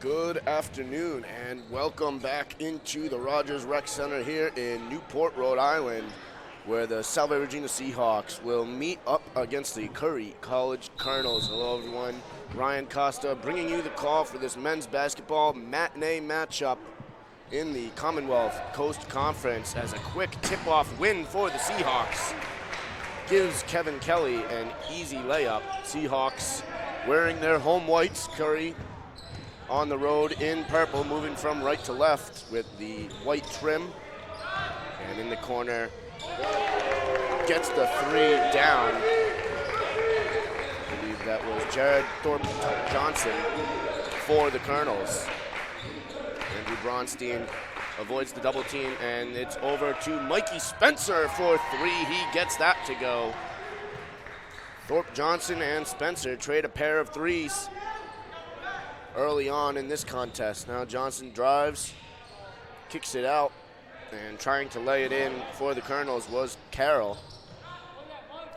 Good afternoon and welcome back into the Rodgers Rec Center here in Newport, Rhode Island, where the Salve Regina Seahawks will meet up against the Curry College Colonels. Hello everyone, Ryan Costa bringing you the call for this men's basketball matinee matchup in the Commonwealth Coast Conference, as a quick tip-off win for the Seahawks gives Kevin Kelly an easy layup. Seahawks wearing their home whites, Curry on the road in purple, moving from right to left with the white trim. And in the corner, gets the three down. I believe that was Jared Thorpe Johnson for the Colonels. Andrew Bronstein avoids the double team, and it's over to Mikey Spencer for three. He gets that to go. Thorpe Johnson and Spencer trade a pair of threes early on in this contest. Now Johnson drives, kicks it out, and trying to lay it in for the Colonels was Carroll.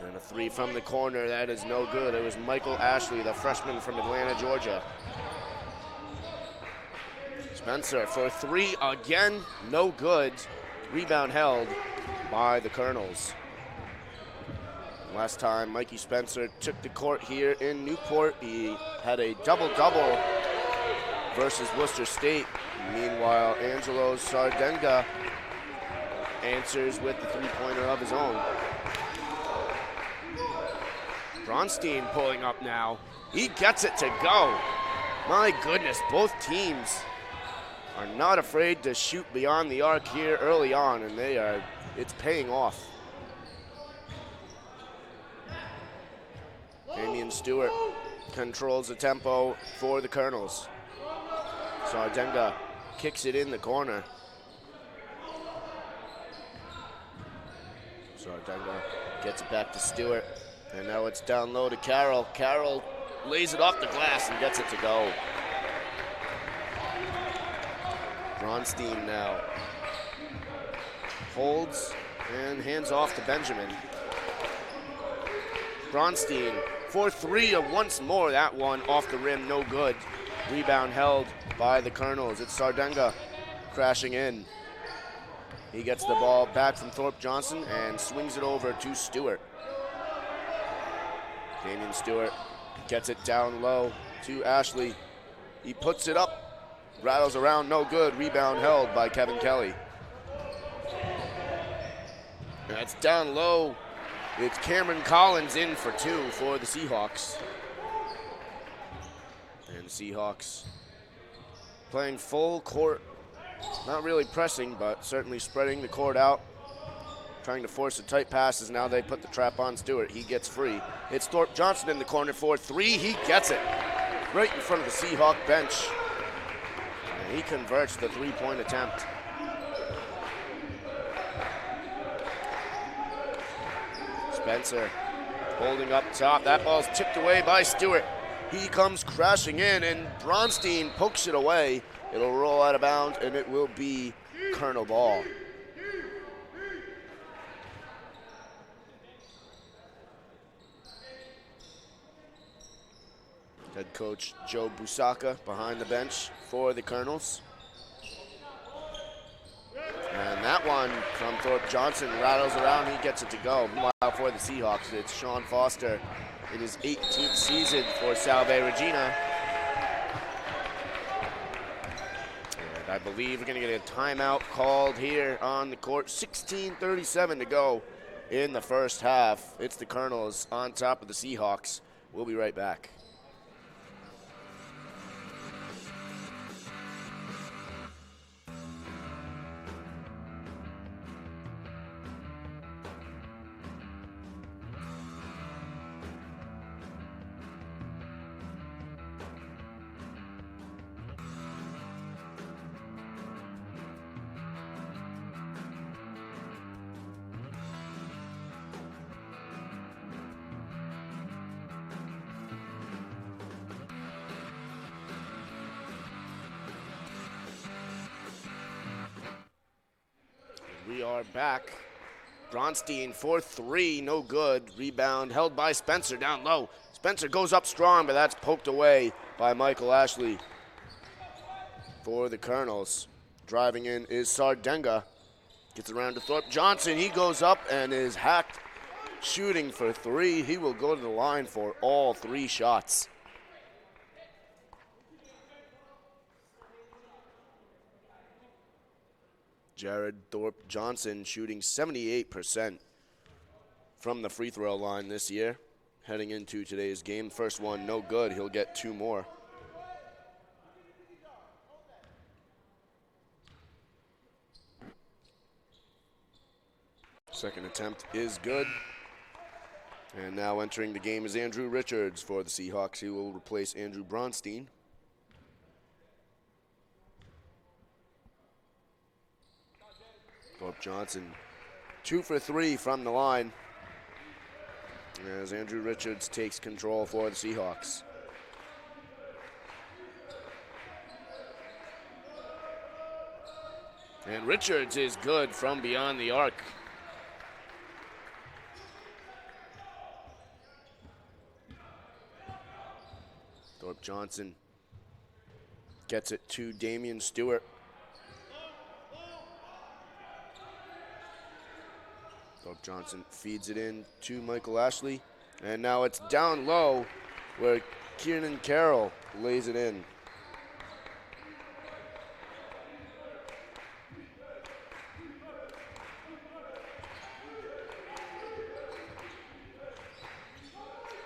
And a three from the corner, that is no good. It was Michael Ashley, the freshman from Atlanta, Georgia. Spencer for three again, no good. Rebound held by the Colonels. Last time Mikey Spencer took the court here in Newport, he had a double-double versus Worcester State. Meanwhile, Angelo Sardenga answers with the three-pointer of his own. Bronstein pulling up now. He gets it to go. My goodness, both teams are not afraid to shoot beyond the arc here early on, and it's paying off. Damian Stewart controls the tempo for the Colonels. Sardenga kicks it in the corner. Sardenga gets it back to Stewart, and now it's down low to Carroll. Carroll lays it off the glass and gets it to go. Bronstein now holds and hands off to Benjamin. Bronstein for three once more. That one off the rim, no good. Rebound held by the Colonels. It's Sardenga crashing in. He gets the ball back from Thorpe Johnson and swings it over to Stewart. Damian Stewart gets it down low to Ashley. He puts it up, rattles around, no good. Rebound held by Kevin Kelly. That's down low. It's Cameron Collins in for two for the Seahawks. And the Seahawks playing full court, not really pressing, but certainly spreading the court out, trying to force the tight passes. Now they put the trap on Stewart. He gets free. It's Thorpe Johnson in the corner for three. He gets it right in front of the Seahawk bench. And he converts the three-point attempt. Spencer holding up top. That ball's tipped away by Stewart. He comes crashing in, and Bronstein pokes it away. It'll roll out of bounds, and it will be Colonel ball. Head coach Joe Busaka behind the bench for the Colonels. And that one from Thorpe Johnson rattles around. He gets it to go. Meanwhile, for the Seahawks, it's Sean Foster in his 18th season for Salve Regina. And I believe we're going to get a timeout called here on the court. 16:37 to go in the first half. It's the Colonels on top of the Seahawks. We'll be right back. We are back. Bronstein for three, no good. Rebound held by Spencer down low. Spencer goes up strong, but that's poked away by Michael Ashley. for the Colonels. Driving in is Sardenga. Gets around to Thorpe Johnson. He goes up and is hacked, shooting for three. He will go to the line for all three shots. Jared Thorpe Johnson shooting 78% from the free throw line this year. Heading into today's game, first one no good. He'll get two more. Second attempt is good. And now entering the game is Andrew Richards for the Seahawks. He will replace Andrew Bronstein. Thorpe Johnson, 2 for 3 from the line, as Andrew Richards takes control for the Seahawks. And Richards is good from beyond the arc. Thorpe Johnson gets it to Damian Stewart. Thorpe Johnson feeds it in to Michael Ashley. And now it's down low where Kieran Carroll lays it in.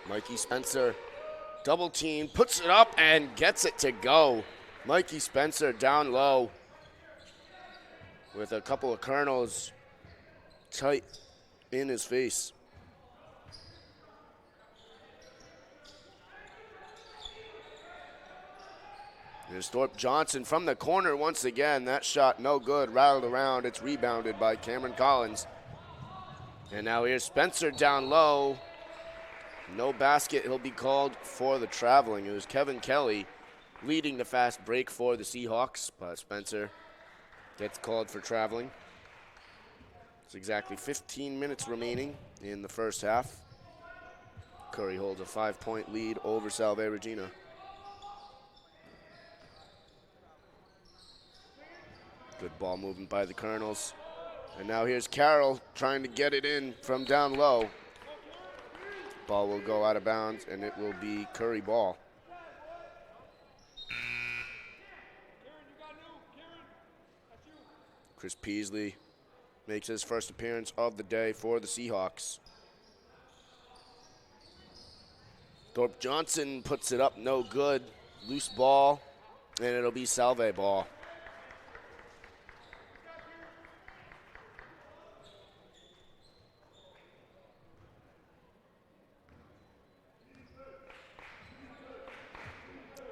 Mikey Spencer, double team, puts it up and gets it to go. Mikey Spencer down low with a couple of Colonels tight in his face. There's Thorpe Johnson from the corner once again. That shot no good, rattled around. It's rebounded by Cameron Collins. And now here's Spencer down low. No basket. He'll be called for the traveling. It was Kevin Kelly leading the fast break for the Seahawks, but Spencer gets called for traveling. It's exactly 15 minutes remaining in the first half. Curry holds a 5-point lead over Salve Regina. Good ball movement by the Colonels. And now here's Carroll trying to get it in from down low. Ball will go out of bounds, and it will be Curry ball. Chris Peasley makes his first appearance of the day for the Seahawks. Thorpe Johnson puts it up, no good. Loose ball, and it'll be Salve ball.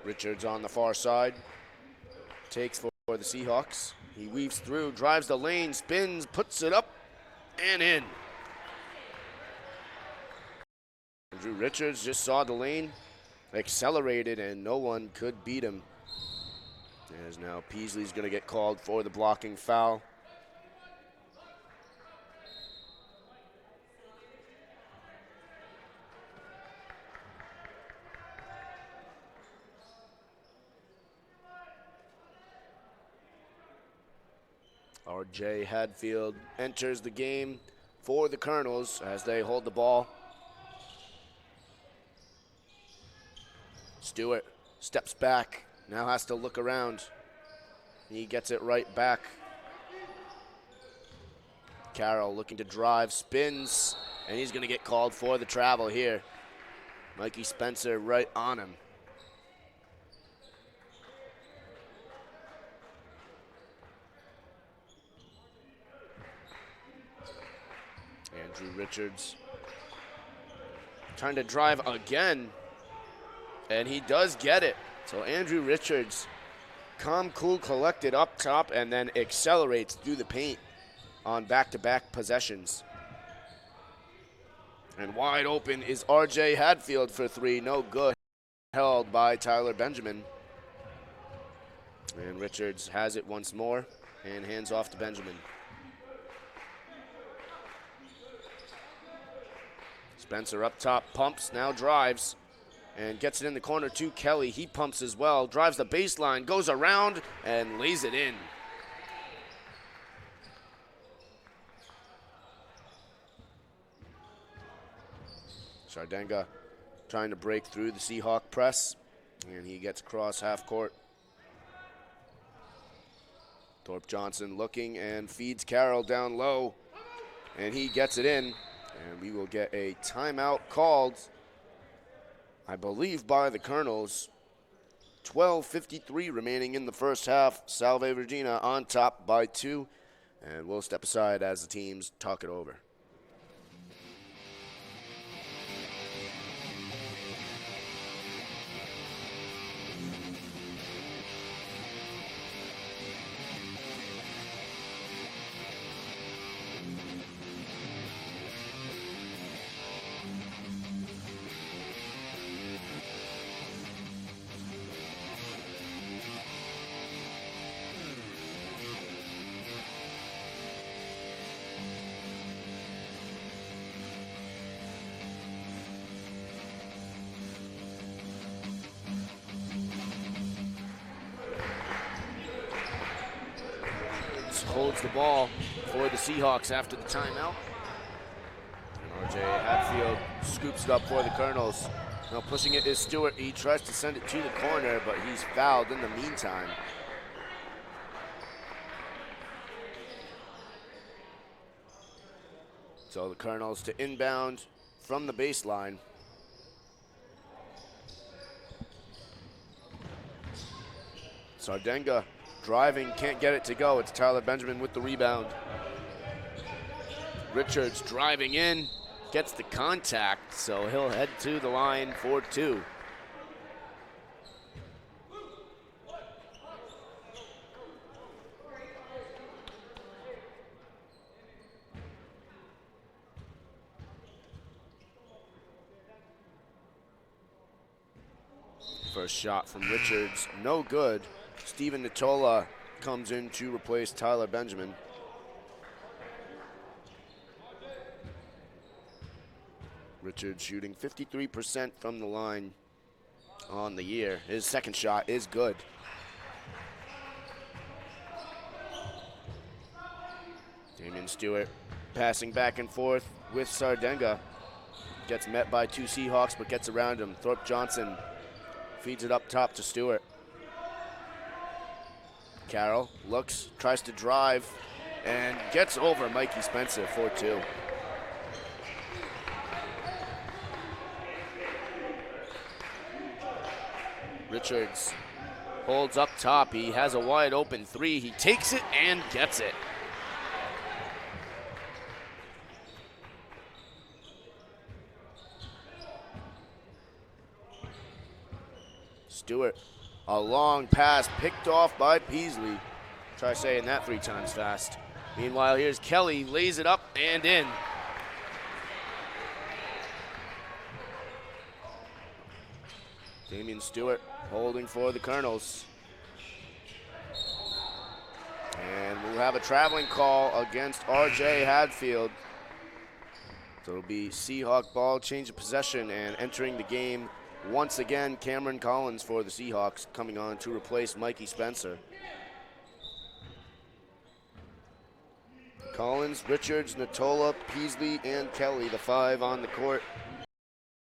Richards on the far side, takes for the Seahawks. He weaves through, drives the lane, spins, puts it up, and in. Andrew Richards just saw the lane, accelerated, and no one could beat him. As now Peasley's going to get called for the blocking foul. R.J. Hadfield enters the game for the Colonels as they hold the ball. Stewart steps back, now has to look around. He gets it right back. Carroll looking to drive, spins, and he's going to get called for the travel here. Mikey Spencer right on him. Andrew Richards trying to drive again, and he does get it. So Andrew Richards, calm, cool, collected up top, and then accelerates through the paint on back-to-back possessions. And wide open is R.J. Hadfield for three, no good. Held by Tyler Benjamin. And Richards has it once more and hands off to Benjamin. Spencer up top, pumps, now drives, and gets it in the corner to Kelly. He pumps as well, drives the baseline, goes around, and lays it in. Sardenga trying to break through the Seahawk press, and he gets across half court. Thorpe Johnson looking and feeds Carroll down low, and he gets it in, and we will get a timeout called, I believe, by the Colonels. 12:53 remaining in the first half. Salve Regina on top by 2, and we'll step aside as the teams talk it over. Holds the ball for the Seahawks after the timeout. And R.J. Hatfield scoops it up for the Colonels. Now pushing it is Stewart. He tries to send it to the corner, but he's fouled in the meantime. So the Colonels to inbound from the baseline. Sardenga driving, can't get it to go. It's Tyler Benjamin with the rebound. Richards driving in, gets the contact, so he'll head to the line for 2. First shot from Richards, no good. Steven Natola comes in to replace Tyler Benjamin. Richards shooting 53% from the line on the year. His second shot is good. Damian Stewart passing back and forth with Sardenga. Gets met by 2 Seahawks, but gets around him. Thorpe Johnson feeds it up top to Stewart. Carroll looks, tries to drive, and gets over Mikey Spencer for 2. Richards holds up top. He has a wide open 3. He takes it and gets it. Stewart, a long pass picked off by Peasley. Try saying that 3 times fast. Meanwhile, here's Kelly, lays it up and in. Damian Stewart holding for the Colonels. And we'll have a traveling call against R.J. Hadfield. So it'll be Seahawk ball, change of possession, and entering the game once again, Cameron Collins for the Seahawks coming on to replace Mikey Spencer. Collins, Richards, Natola, Peasley, and Kelly, the 5 on the court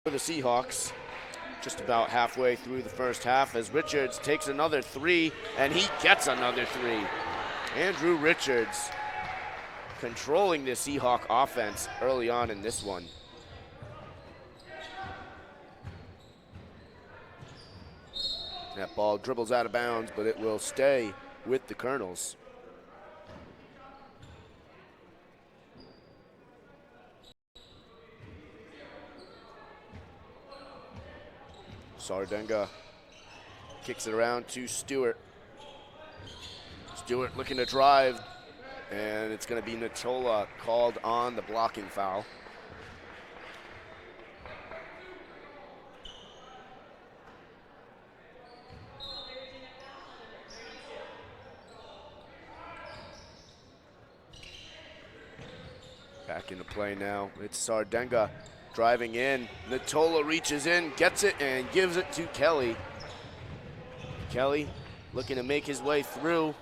for the Seahawks. Just about halfway through the first half as Richards takes another 3, and he gets another 3. Andrew Richards controlling the Seahawk offense early on in this one. That ball dribbles out of bounds, but it will stay with the Colonels. Sardenga kicks it around to Stewart. Stewart looking to drive, and it's going to be Natola called on the blocking foul. Back into play now. It's Sardenga. driving in. Natola reaches in, gets it, and gives it to Kelly. Kelly looking to make his way through.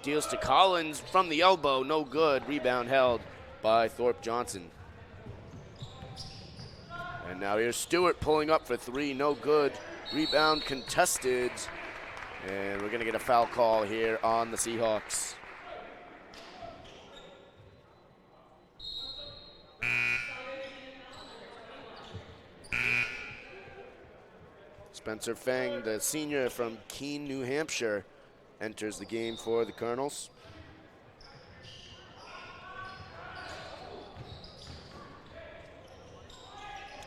Deals to Collins from the elbow, no good. Rebound held by Thorpe Johnson. And now here's Stewart pulling up for three, no good. Rebound contested. And we're gonna get a foul call here on the Seahawks. Spencer Feng, the senior from Keene, New Hampshire, enters the game for the Colonels.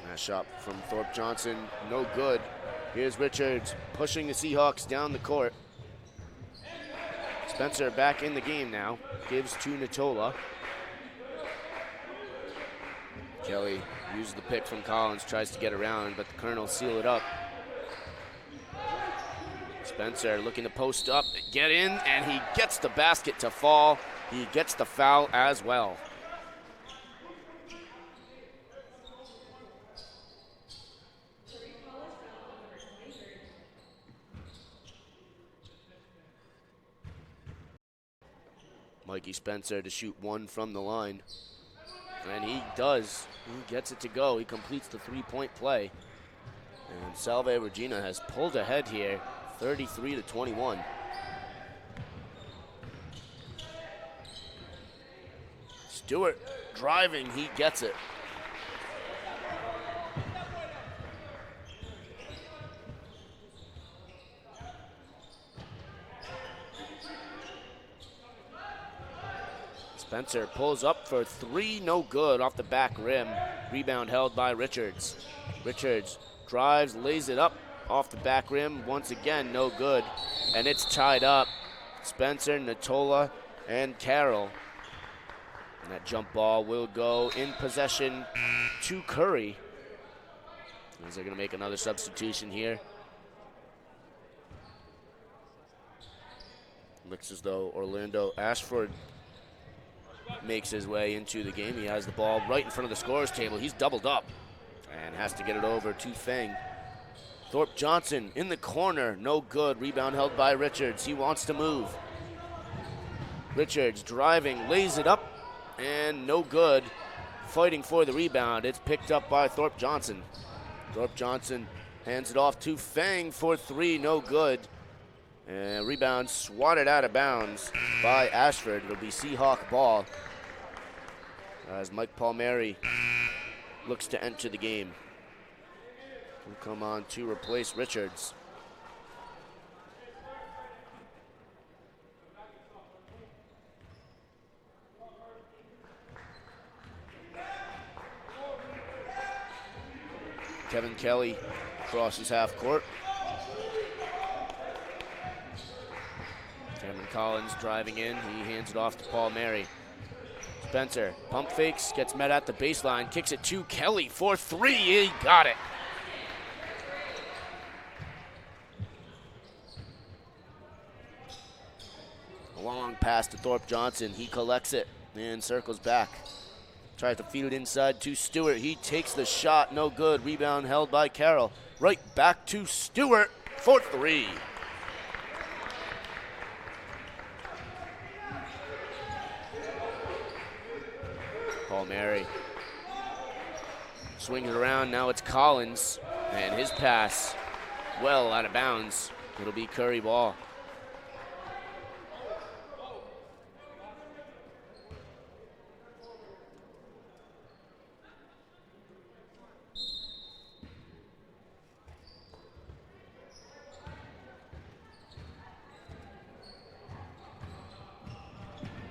And a shot from Thorpe Johnson, no good. Here's Richards pushing the Seahawks down the court. Spencer back in the game now, gives to Natola. Kelly uses the pick from Collins, tries to get around, but the Colonels seal it up. Spencer looking to post up, get in, and he gets the basket to fall. He gets the foul as well. Mikey Spencer to shoot one from the line. And he does. He gets it to go. He completes the three-point play. And Salve Regina has pulled ahead here, 33-21. Stewart driving, he gets it. Spencer pulls up for three, no good, off the back rim. Rebound held by Richards. Richards drives, lays it up off the back rim. Once again, no good. And it's tied up. Spencer, Natola, and Carroll. And that jump ball will go in possession to Curry. As they're going to make another substitution here. Looks as though Orlando Ashford makes his way into the game. He has the ball right in front of the scorer's table. He's doubled up and has to get it over to Feng. Thorpe Johnson in the corner, no good. Rebound held by Richards. He wants to move. Richards driving, lays it up, and no good. Fighting for the rebound. It's picked up by Thorpe Johnson. Thorpe Johnson hands it off to Feng for three, no good. And rebound swatted out of bounds by Ashford. It'll be Seahawk ball as Mike Palmieri looks to enter the game. Will come on to replace Richards. Kevin Kelly crosses half court. Cameron Collins driving in. He hands it off to Palmieri. Spencer pump fakes, gets met at the baseline, kicks it to Kelly for three. He got it. A long pass to Thorpe Johnson. He collects it and circles back. Tries to feed it inside to Stewart. He takes the shot, no good. Rebound held by Carroll. Right back to Stewart for three. Palmieri swings it around. Now it's Collins, and his pass well out of bounds. It'll be Curry ball.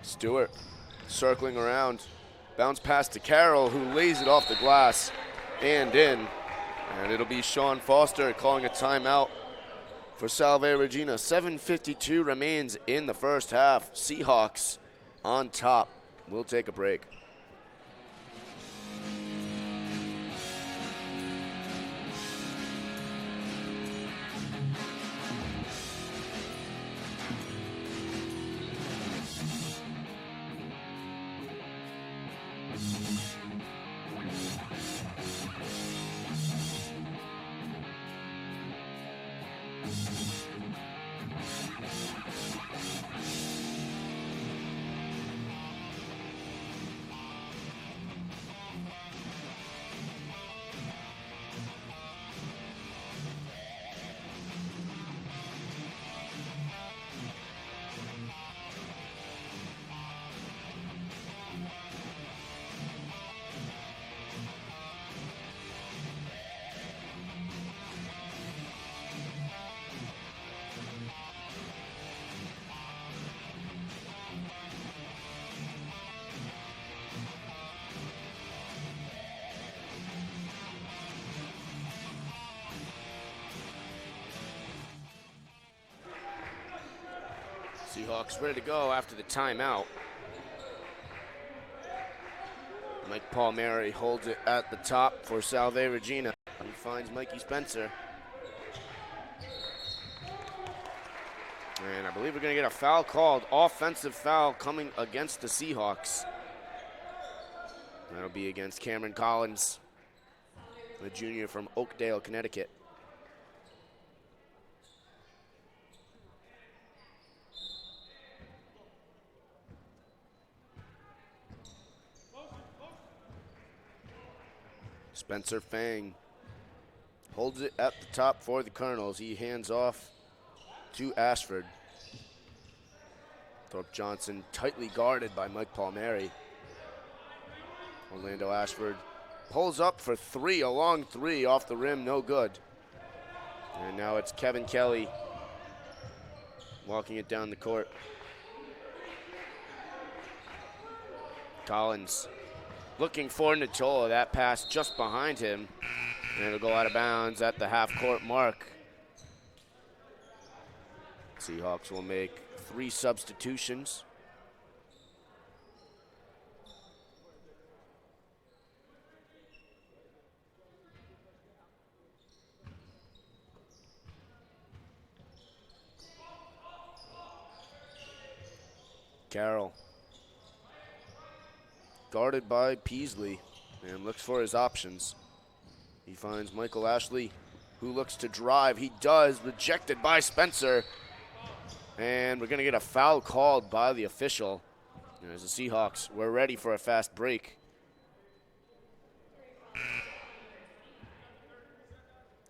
Stewart circling around. Bounce pass to Carroll, who lays it off the glass and in. And it'll be Sean Foster calling a timeout for Salve Regina. 7:52 remains in the first half. Seahawks on top. We'll take a break. Seahawks ready to go after the timeout. Mike Palmieri holds it at the top for Salve Regina. He finds Mikey Spencer. And I believe we're going to get a foul called, offensive foul coming against the Seahawks. That'll be against Cameron Collins, the junior from Oakdale, Connecticut. Spencer Fang holds it at the top for the Colonels. He hands off to Ashford. Thorpe Johnson tightly guarded by Mike Palmieri. Orlando Ashford pulls up for three, a long three off the rim, no good. And now it's Kevin Kelly walking it down the court. Collins looking for Natola. That pass just behind him. And it'll go out of bounds at the half-court mark. Seahawks will make 3 substitutions. Carroll, guarded by Peasley, and looks for his options. He finds Michael Ashley, who looks to drive. He does, rejected by Spencer. And we're going to get a foul called by the official. And as the Seahawks, we're ready for a fast break.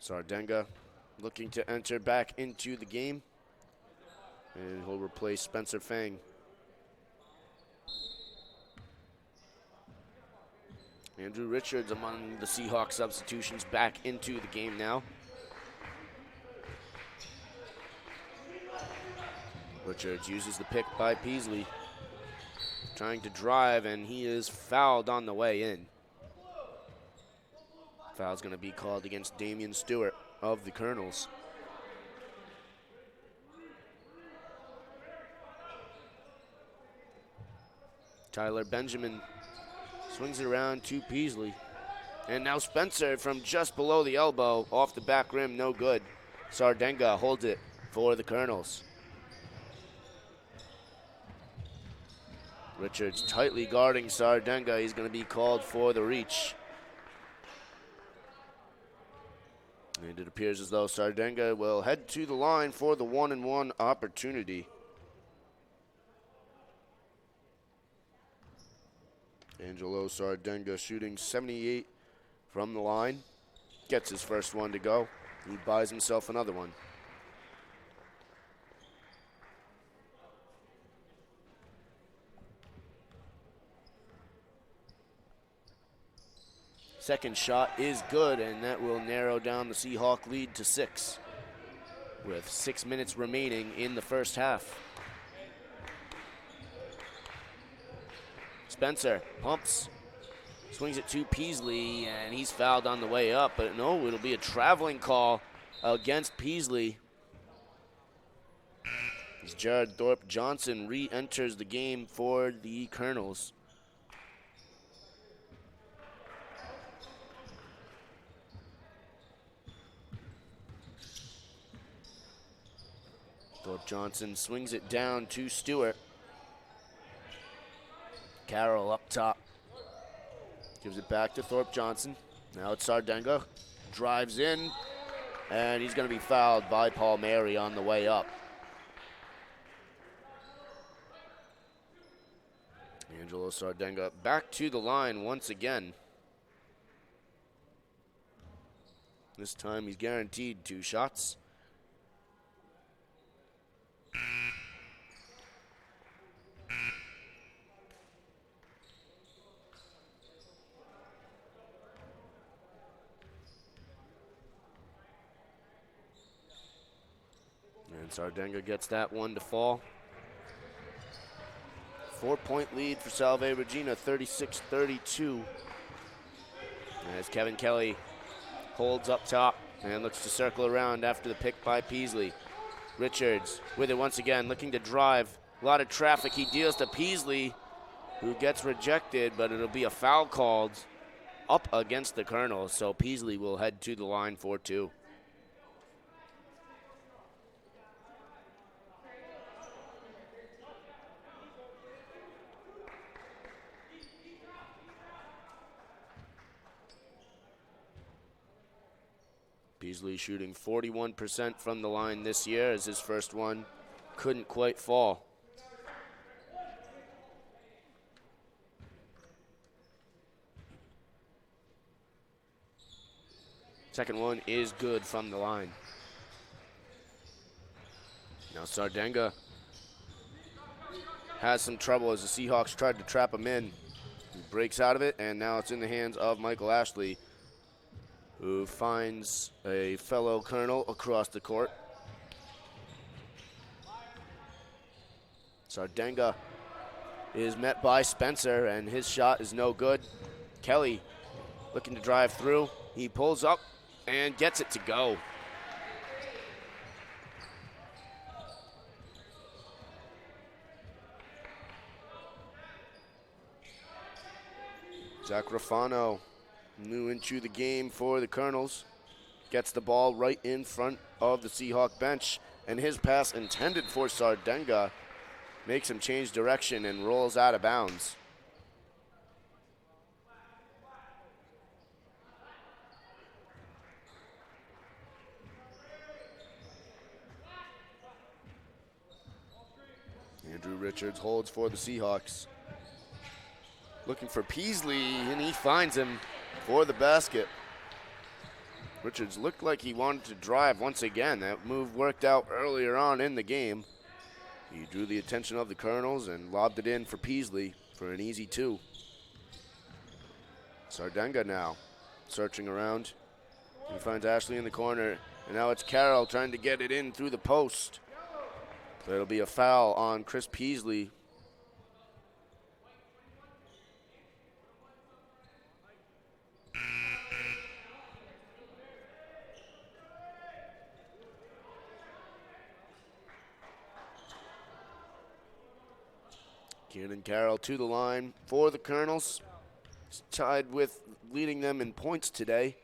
Sardenga looking to enter back into the game. And he'll replace Spencer Fang. Andrew Richards among the Seahawks substitutions back into the game now. Richards uses the pick by Peasley. Trying to drive, and he is fouled on the way in. Foul's going to be called against Damian Stewart of the Colonels. Tyler Benjamin swings it around to Peasley. And now Spencer from just below the elbow, off the back rim, no good. Sardenga holds it for the Colonels. Richards tightly guarding Sardenga. He's going to be called for the reach. And it appears as though Sardenga will head to the line for the 1-and-1 opportunity. Angelo Sardenga shooting 78 from the line. Gets his first one to go. He buys himself another one. Second shot is good, and that will narrow down the Seahawk lead to 6 with 6 minutes remaining in the first half. Spencer pumps, swings it to Peasley, and he's fouled on the way up, but no, it'll be a traveling call against Peasley. As Jared Thorpe Johnson re-enters the game for the Colonels. Thorpe Johnson swings it down to Stewart. Carroll up top. Gives it back to Thorpe Johnson. Now it's Sardenga. Drives in. And he's going to be fouled by Palmieri on the way up. Angelo Sardenga back to the line once again. This time he's guaranteed 2 shots. And Sardenga gets that one to fall. 4-point lead for Salve Regina, 36-32. As Kevin Kelly holds up top and looks to circle around after the pick by Peasley. Richards with it once again, looking to drive. A lot of traffic. He deals to Peasley, who gets rejected, but it'll be a foul called up against the Colonels, so Peasley will head to the line for 2. Peasley shooting 41% from the line this year, as his first one couldn't quite fall. Second one is good from the line. Now Sardenga has some trouble as the Seahawks tried to trap him in. He breaks out of it, and now it's in the hands of Michael Ashley, who finds a fellow Colonel across the court. Sardenga is met by Spencer, and his shot is no good. Kelly looking to drive through. He pulls up and gets it to go. Zach Rafano, new into the game for the Colonels, gets the ball right in front of the Seahawk bench, and his pass intended for Sardenga makes him change direction and rolls out of bounds. Andrew Richards holds for the Seahawks. Looking for Peasley, and he finds him for the basket. Richards looked like he wanted to drive once again. That move worked out earlier on in the game. He drew the attention of the Colonels and lobbed it in for Peasley for an easy 2. Sardenga now searching around. He finds Ashley in the corner, and now it's Carroll trying to get it in through the post. So it'll be a foul on Chris Peasley. Kieran Carroll to the line for the Colonels. He's tied with leading them in points today.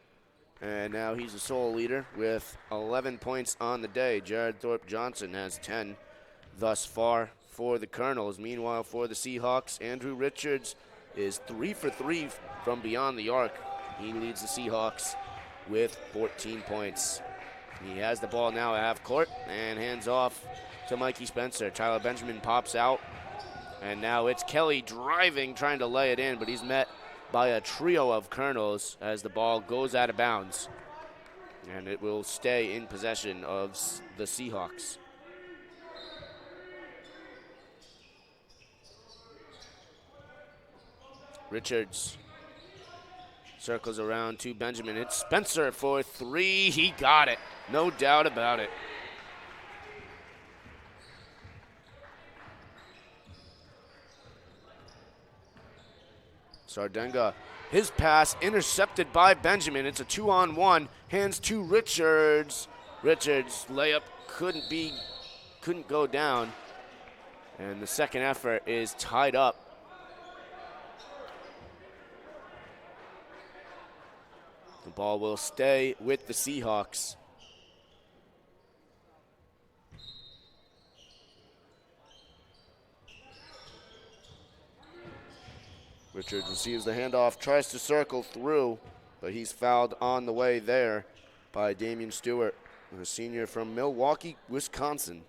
And now he's the sole leader with 11 points on the day. Jared Thorpe Johnson has 10 thus far for the Colonels. Meanwhile, for the Seahawks, Andrew Richards is 3 for 3 from beyond the arc. He leads the Seahawks with 14 points. He has the ball now at half court and hands off to Mikey Spencer. Tyler Benjamin pops out. And now it's Kelly driving, trying to lay it in, but he's met by a trio of Colonels as the ball goes out of bounds. And it will stay in possession of the Seahawks. Richards circles around to Benjamin. It's Spencer for 3. He got it. No doubt about it. Sardenga, his pass intercepted by Benjamin. It's a 2-on-1. Hands to Richards. Richards layup couldn't go down. And the second effort is tied up. The ball will stay with the Seahawks. Richards receives the handoff, tries to circle through, but he's fouled on the way there by Damian Stewart, a senior from Milwaukee, Wisconsin.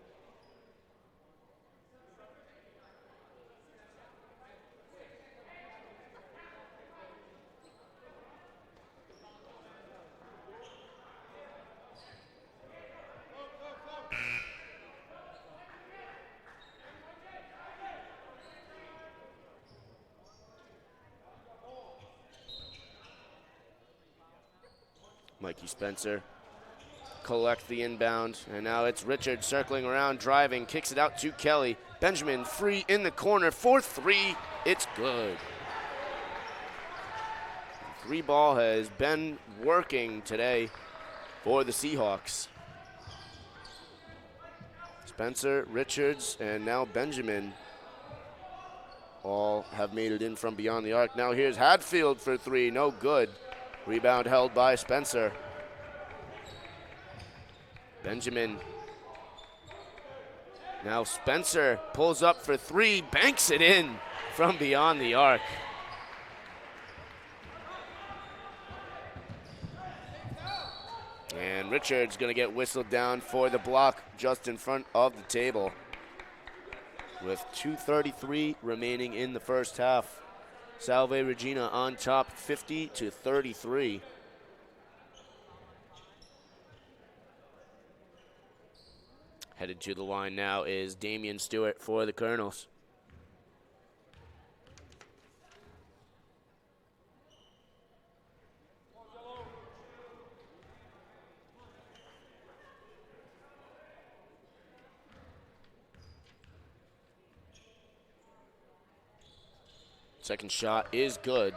Mikey Spencer collect the inbound, and now it's Richard circling around, driving, kicks it out to Kelly. Benjamin free in the corner for 3. It's good. The 3 ball has been working today for the Seahawks. Spencer, Richards, and now Benjamin all have made it in from beyond the arc. Now here's Hadfield for three, no good. Rebound held by Spencer. Benjamin. Now Spencer pulls up for three, banks it in from beyond the arc. And Richards gonna get whistled down for the block just in front of the table. With 2:33 remaining in the first half. Salve Regina on top 50-33. Headed to the line now is Damian Stewart for the Colonels. Second shot is good.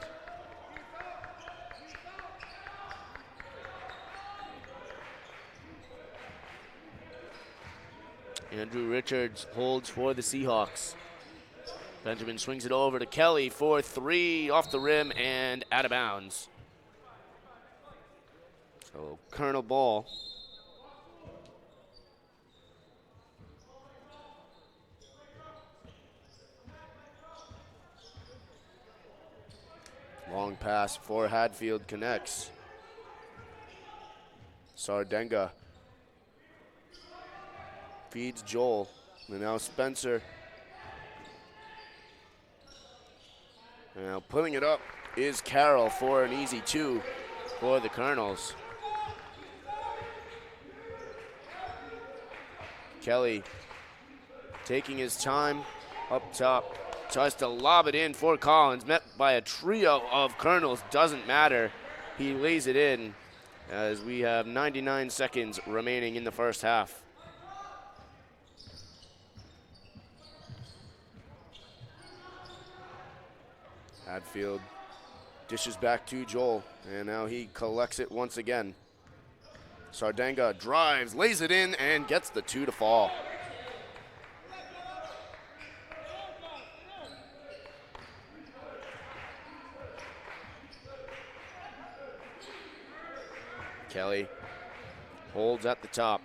Andrew Richards holds for the Seahawks. Benjamin swings it over to Kelly for three, off the rim and out of bounds. So Colonel ball. Long pass for Hadfield connects. Sardenga feeds Joel. And now Spencer. And now pulling it up is Carroll for an easy two for the Colonels. Kelly taking his time up top. Tries to lob it in for Collins, met by a trio of Colonels. Doesn't matter. He lays it in as we have 99 seconds remaining in the first half. Hadfield dishes back to Joel, and now he collects it once again. Sardenga drives, lays it in, and gets the two to fall. Kelly holds at the top.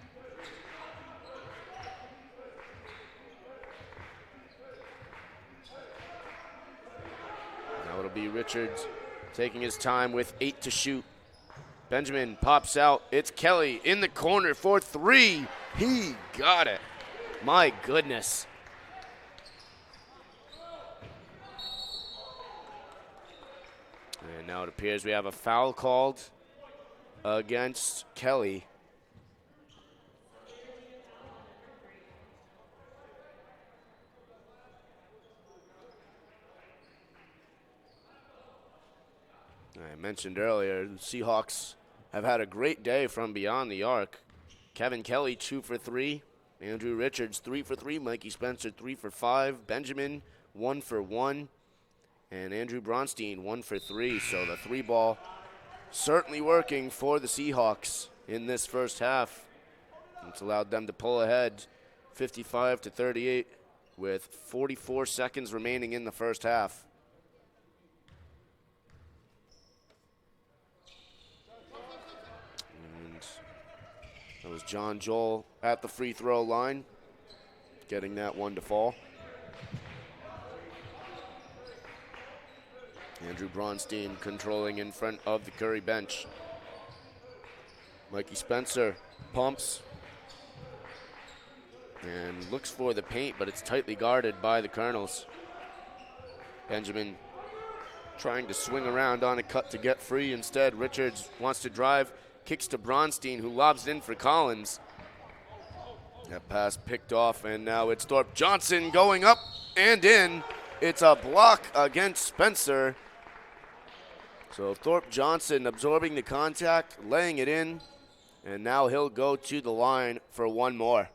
Now it'll be Richards taking his time with 8 to shoot. Benjamin pops out. It's Kelly in the corner for three. He got it. My goodness. And now it appears we have a foul called against Kelly. I mentioned earlier, the Seahawks have had a great day from beyond the arc. Kevin Kelly 2 for 3. Andrew Richards 3 for 3. Mikey Spencer 3 for 5. Benjamin 1 for 1. And Andrew Bronstein 1 for 3. So the three ball certainly working for the Seahawks in this first half. It's allowed them to pull ahead 55-38 with 44 seconds remaining in the first half. And that was John Joel at the free throw line, getting that one to fall. Andrew Bronstein controlling in front of the Curry bench. Mikey Spencer pumps and looks for the paint, but it's tightly guarded by the Colonels. Benjamin trying to swing around on a cut to get free. Instead, Richards wants to drive, kicks to Bronstein, who lobs it in for Collins. That pass picked off, and now it's Thorpe Johnson going up and in. It's a block against Spencer. So Thorpe Johnson absorbing the contact, laying it in, and now he'll go to the line for one more.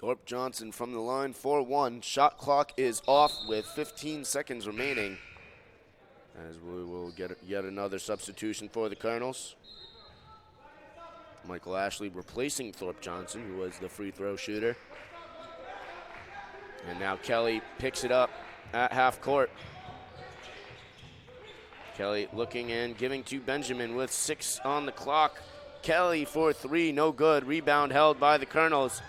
Thorpe Johnson from the line for one. Shot clock is off with 15 seconds remaining, as we will get yet another substitution for the Colonels. Michael Ashley replacing Thorpe Johnson, who was the free throw shooter. And now Kelly picks it up at half court. Kelly looking and giving to Benjamin with 6 on the clock. Kelly for 3, no good. Rebound held by the Colonels.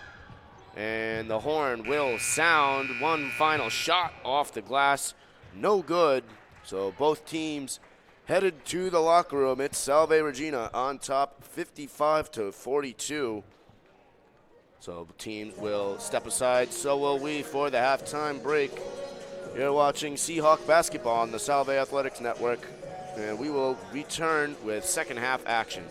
And the horn will sound. One final shot off the glass, no good. So both teams headed to the locker room. It's Salve Regina on top, 55-42. So teams will step aside, so will we, for the halftime break. You're watching Seahawk basketball on the Salve Athletics Network, and we will return with second half action.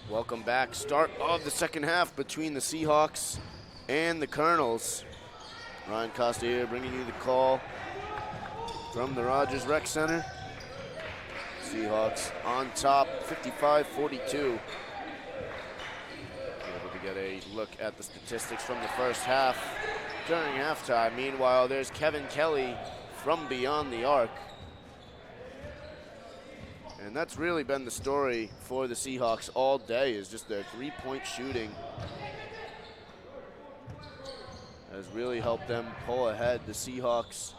Welcome back. Start of the second half between the Seahawks and the Colonels. Ryan Costa here bringing you the call from the Rodgers Rec Center. Seahawks on top, 55-42. Able to get a look at the statistics from the first half during halftime. Meanwhile, there's Kevin Kelly from beyond the arc. And that's really been the story for the Seahawks all day, is just their three-point shooting has really helped them pull ahead. The Seahawks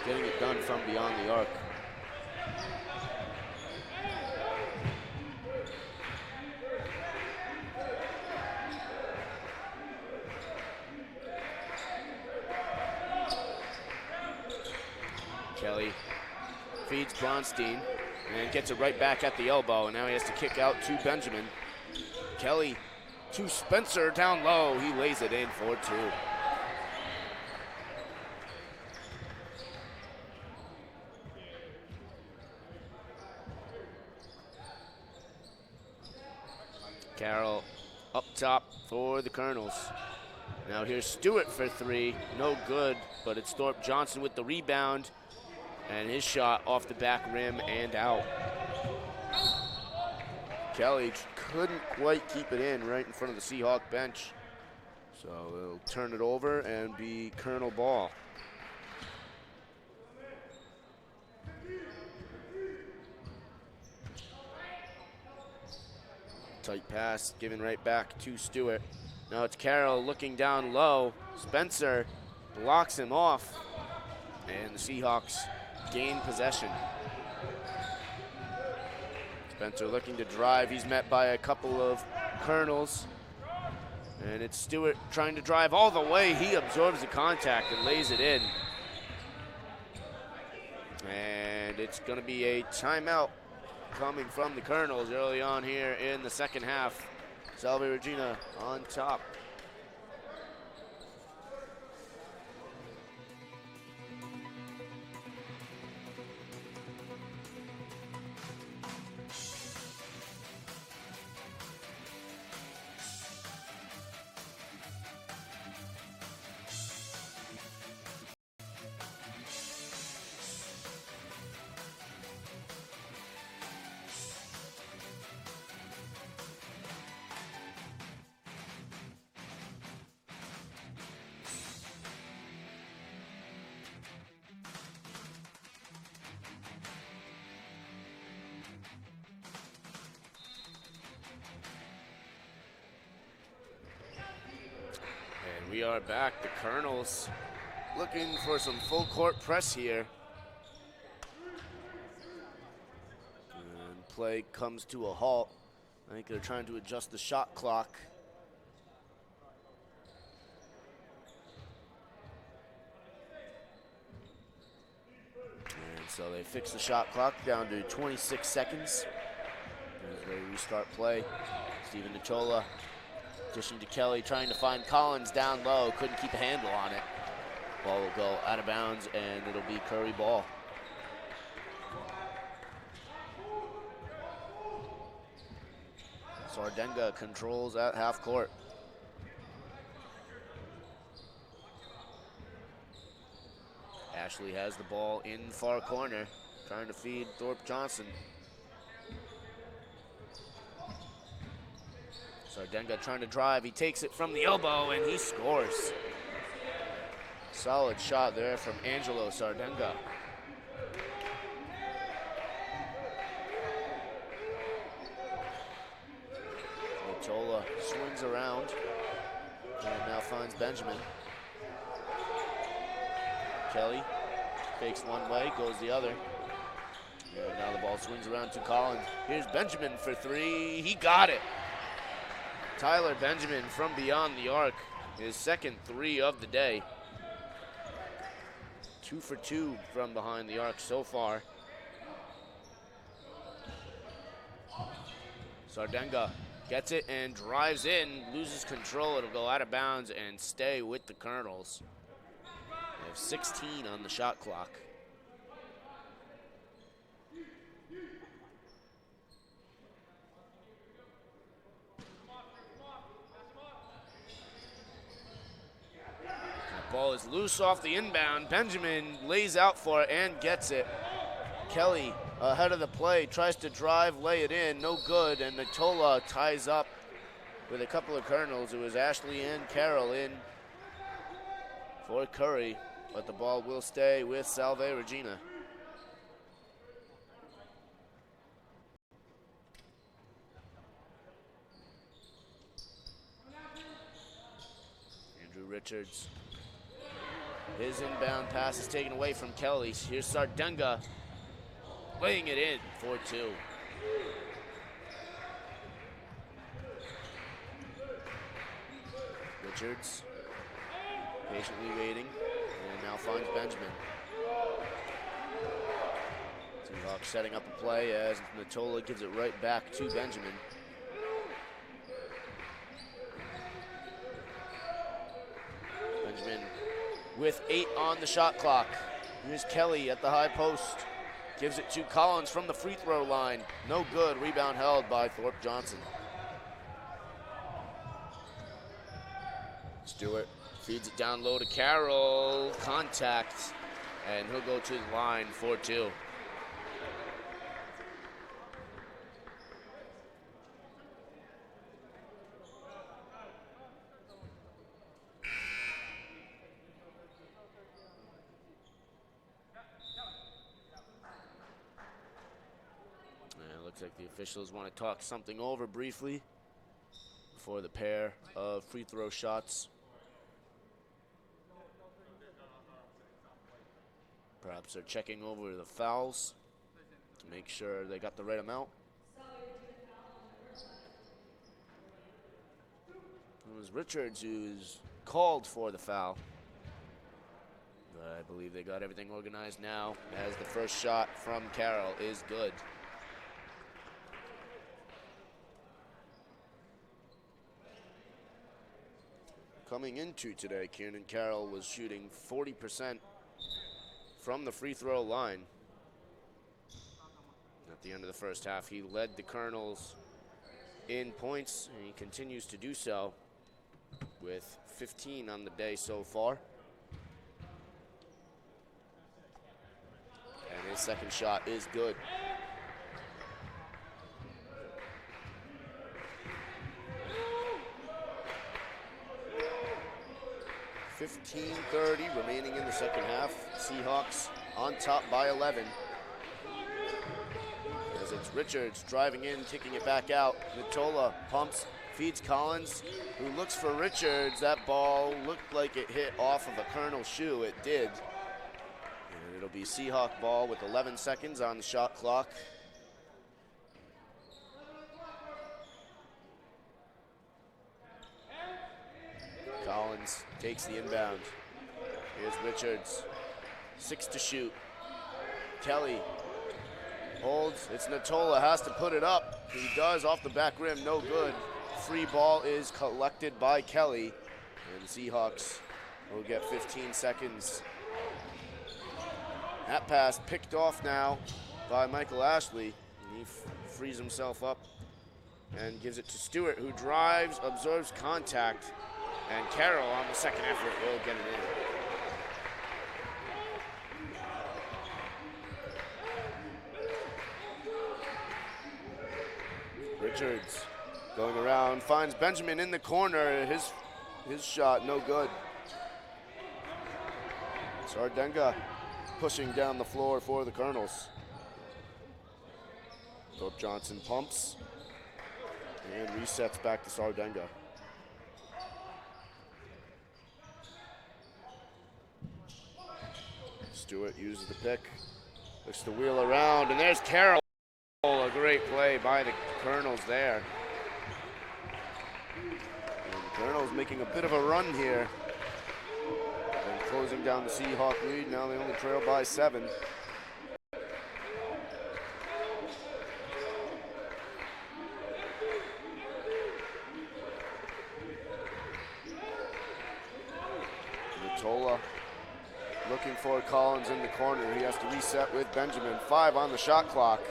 getting it done from beyond the arc. Kelly feeds Bronstein and gets it right back at the elbow, and now he has to kick out to Benjamin. Kelly to Spencer down low. He lays it in for two. Carroll up top for the Colonels. Now here's Stewart for three. No good, but it's Thorpe Johnson with the rebound. And his shot off the back rim and out. Kelly couldn't quite keep it in right in front of the Seahawk bench. So they'll turn it over and be Colonel ball. Tight pass given right back to Stewart. Now it's Carroll looking down low. Spencer blocks him off. And the Seahawks gain possession. Spencer looking to drive. He's met by a couple of Colonels. And it's Stewart trying to drive all the way. He absorbs the contact and lays it in. And it's going to be a timeout coming from the Colonels early on here in the second half. Salve Regina on top. We are back. The Colonels looking for some full court press here. And play comes to a halt. I think they're trying to adjust the shot clock. And so they fix the shot clock down to 26 seconds. As they restart play. Steven Nicola dishing to Kelly, trying to find Collins down low. Couldn't keep a handle on it. Ball will go out of bounds, and it'll be Curry ball. Sardenga controls at half court. Ashley has the ball in far corner, trying to feed Thorpe Johnson. Sardenga trying to drive. He takes it from the elbow, and he scores. Solid shot there from Angelo Sardenga. Ochola swings around and now finds Benjamin. Kelly fakes one way, goes the other. And now the ball swings around to Collins. Here's Benjamin for three. He got it. Tyler Benjamin from beyond the arc, his second three of the day. 2 for 2 from behind the arc so far. Sardenga gets it and drives in, loses control. It'll go out of bounds and stay with the Colonels. They have 16 on the shot clock. Ball is loose off the inbound. Benjamin lays out for it and gets it. Kelly ahead of the play, tries to drive, lay it in, no good, and Natola ties up with a couple of Colonels. It was Ashley and Carroll in for Curry, but the ball will stay with Salve Regina. Andrew Richards. His inbound pass is taken away from Kelly. Here's Sardenga laying it in, 4-2. Richards patiently waiting and now finds Benjamin. Seahawks setting up a play as Natola gives it right back to Benjamin. Benjamin with 8 on the shot clock. Here's Kelly at the high post. Gives it to Collins from the free throw line. No good. Rebound held by Thorpe Johnson. Stewart feeds it down low to Carroll. Contact. And he'll go to the line, 4-2. Looks like the officials want to talk something over briefly before the pair of free throw shots. Perhaps they're checking over the fouls to make sure they got the right amount. It was Richards who's called for the foul. But I believe they got everything organized now as the first shot from Carroll is good. Coming into today, Kieran Carroll was shooting 40% from the free throw line. At the end of the first half, he led the Colonels in points, and he continues to do so with 15 on the day so far. And his second shot is good. 15:30 remaining in the second half. Seahawks on top by 11. As it's Richards driving in, kicking it back out. Natola pumps, feeds Collins, who looks for Richards. That ball looked like it hit off of a Colonel shoe. It did. And it'll be Seahawk ball with 11 seconds on the shot clock. Collins takes the inbound. Here's Richards. 6 to shoot. Kelly holds. It's Natola, has to put it up. He does off the back rim, no good. Free ball is collected by Kelly. And the Seahawks will get 15 seconds. That pass picked off now by Michael Ashley. And he frees himself up and gives it to Stewart, who drives, absorbs contact. And Carroll on the second effort will get it in. Richards going around, finds Benjamin in the corner. His shot no good. Sardenga pushing down the floor for the Colonels. Thorpe Johnson pumps and resets back to Sardenga. Stewart uses the pick, looks to wheel around, and there's Carroll. A great play by the Colonels there. And the Colonels making a bit of a run here. And closing down the Seahawk lead. Now they only trail by 7. Natola looking for Collins in the corner. He has to reset with Benjamin. 5 on the shot clock.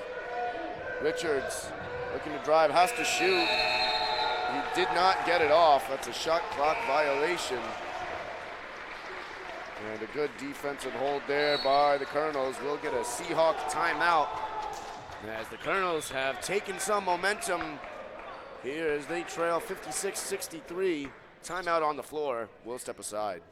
Richards looking to drive, has to shoot. He did not get it off. That's a shot clock violation. And a good defensive hold there by the Colonels. We'll get a Seahawk timeout as the Colonels have taken some momentum here as they trail 56-63. Timeout on the floor. We'll step aside.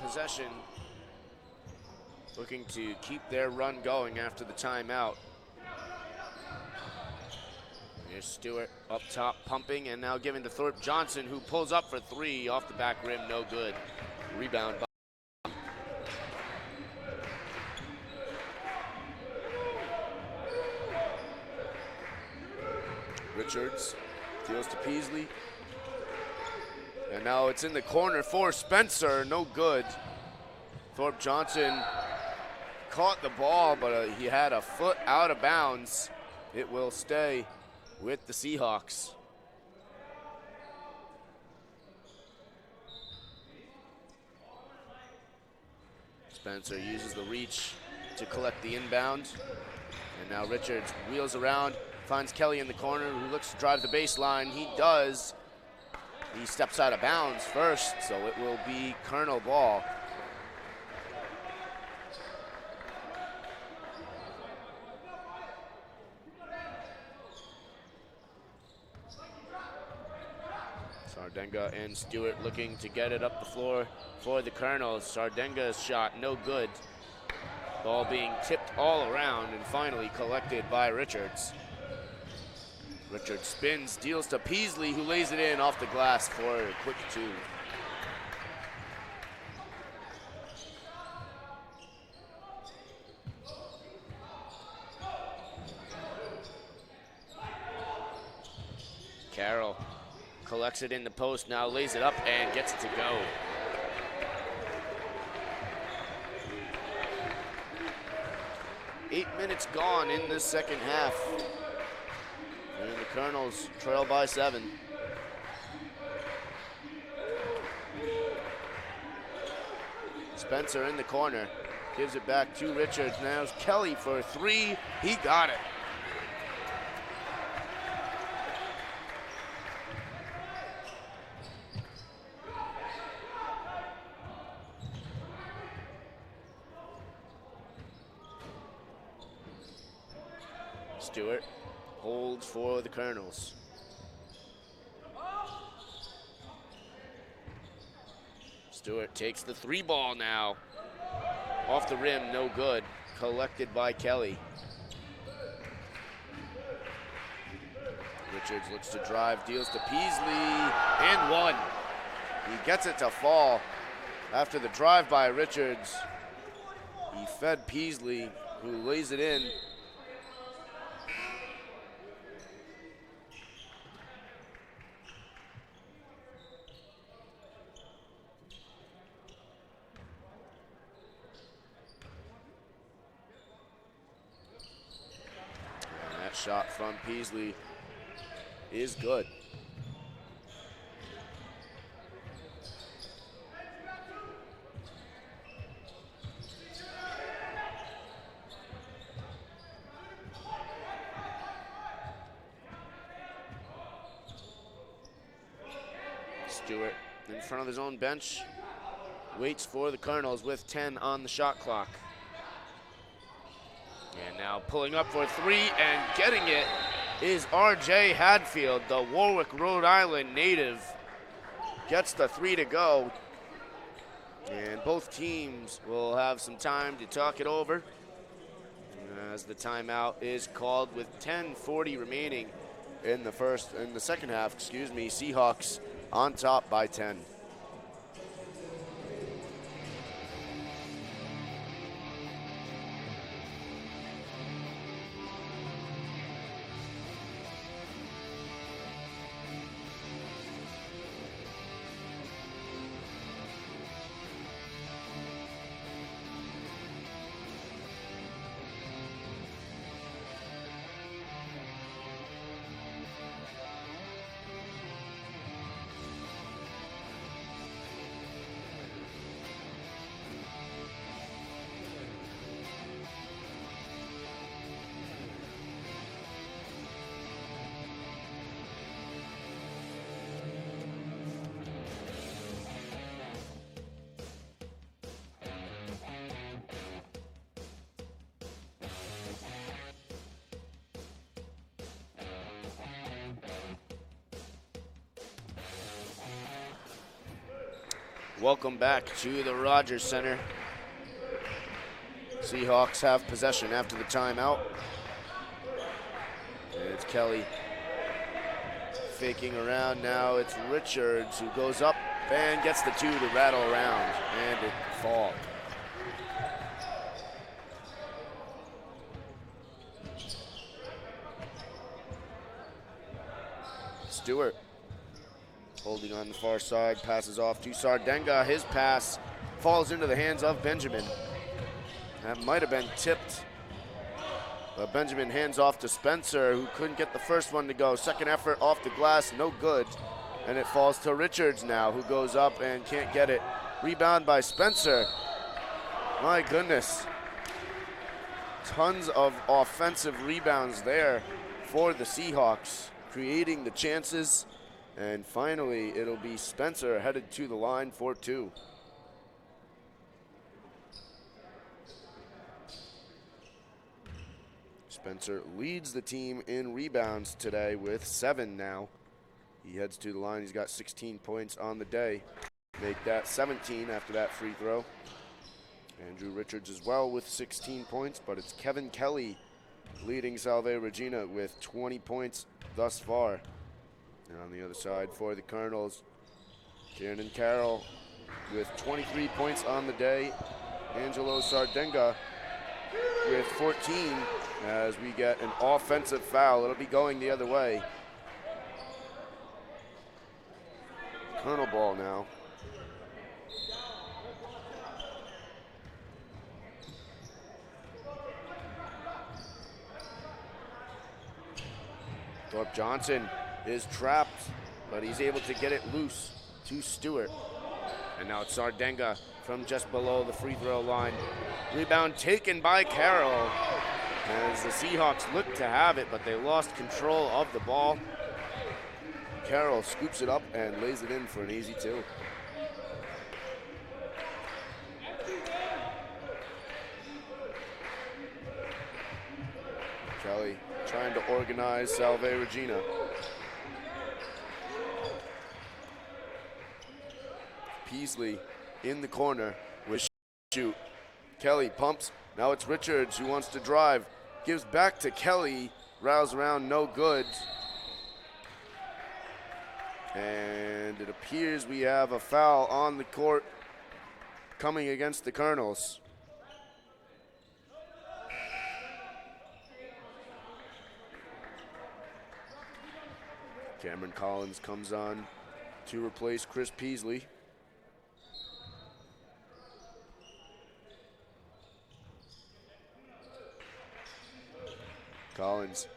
Possession, looking to keep their run going after the timeout. Here's Stewart up top pumping, and now giving to Thorpe Johnson, who pulls up for three off the back rim, no good. Rebound by Richards, deals to Peasley. And now it's in the corner for Spencer, no good. Thorpe Johnson caught the ball, but he had a foot out of bounds. It will stay with the Seahawks. Spencer uses the reach to collect the inbound. And now Richards wheels around, finds Kelly in the corner, who looks to drive the baseline. He does. He steps out of bounds first, so it will be Colonel ball. Sardenga and Stewart looking to get it up the floor for the Colonels. Sardenga's shot, no good. Ball being tipped all around and finally collected by Richards. Richards spins, deals to Peasley, who lays it in off the glass for a quick two. Carroll collects it in the post, now lays it up and gets it to go. Eight minutes gone in the second half. And the Colonels trail by 7. Spencer in the corner, gives it back to Richards. Now it's Kelly for three, he got it. Stewart holds for the Colonels. Stewart takes the three ball now. Off the rim, no good. Collected by Kelly. Richards looks to drive, deals to Peasley, and one. He gets it to fall. After the drive by Richards, he fed Peasley, who lays it in. Shot from Peasley is good. Stewart in front of his own bench, waits for the Colonels with 10 on the shot clock. And now pulling up for three and getting it is R.J. Hadfield, the Warwick, Rhode Island native. Gets the three to go. And both teams will have some time to talk it over as the timeout is called with 10:40 remaining in the second half, Seahawks on top by 10. Welcome back to the Rodgers Center. Seahawks have possession after the timeout. It's Kelly faking around now. It's Richards who goes up and gets the two to rattle around, and it falls. Stewart holding on the far side, passes off to Sardenga. His pass falls into the hands of Benjamin. That might have been tipped, but Benjamin hands off to Spencer, who couldn't get the first one to go. Second effort off the glass, no good. And it falls to Richards now, who goes up and can't get it. Rebound by Spencer. My goodness. Tons of offensive rebounds there for the Seahawks, creating the chances. And finally, it'll be Spencer headed to the line for two. Spencer leads the team in rebounds today with 7 now. He heads to the line. He's got 16 points on the day. Make that 17 after that free throw. Andrew Richards as well with 16 points, but it's Kevin Kelly leading Salve Regina with 20 points thus far. And on the other side for the Colonels, Kieran Carroll with 23 points on the day. Angelo Sardenga with 14 as we get an offensive foul. It'll be going the other way. Colonel ball now. Thorpe Johnson is trapped, but he's able to get it loose to Stewart. And now it's Sardenga from just below the free throw line. Rebound taken by Carroll as the Seahawks look to have it, but they lost control of the ball. Carroll scoops it up and lays it in for an easy two. Kelly trying to organize Salve Regina. Peasley in the corner with shoot. Kelly pumps. Now it's Richards who wants to drive. Gives back to Kelly. Rouse around, no good. And it appears we have a foul on the court coming against the Colonels. Cameron Collins comes on to replace Chris Peasley. Collins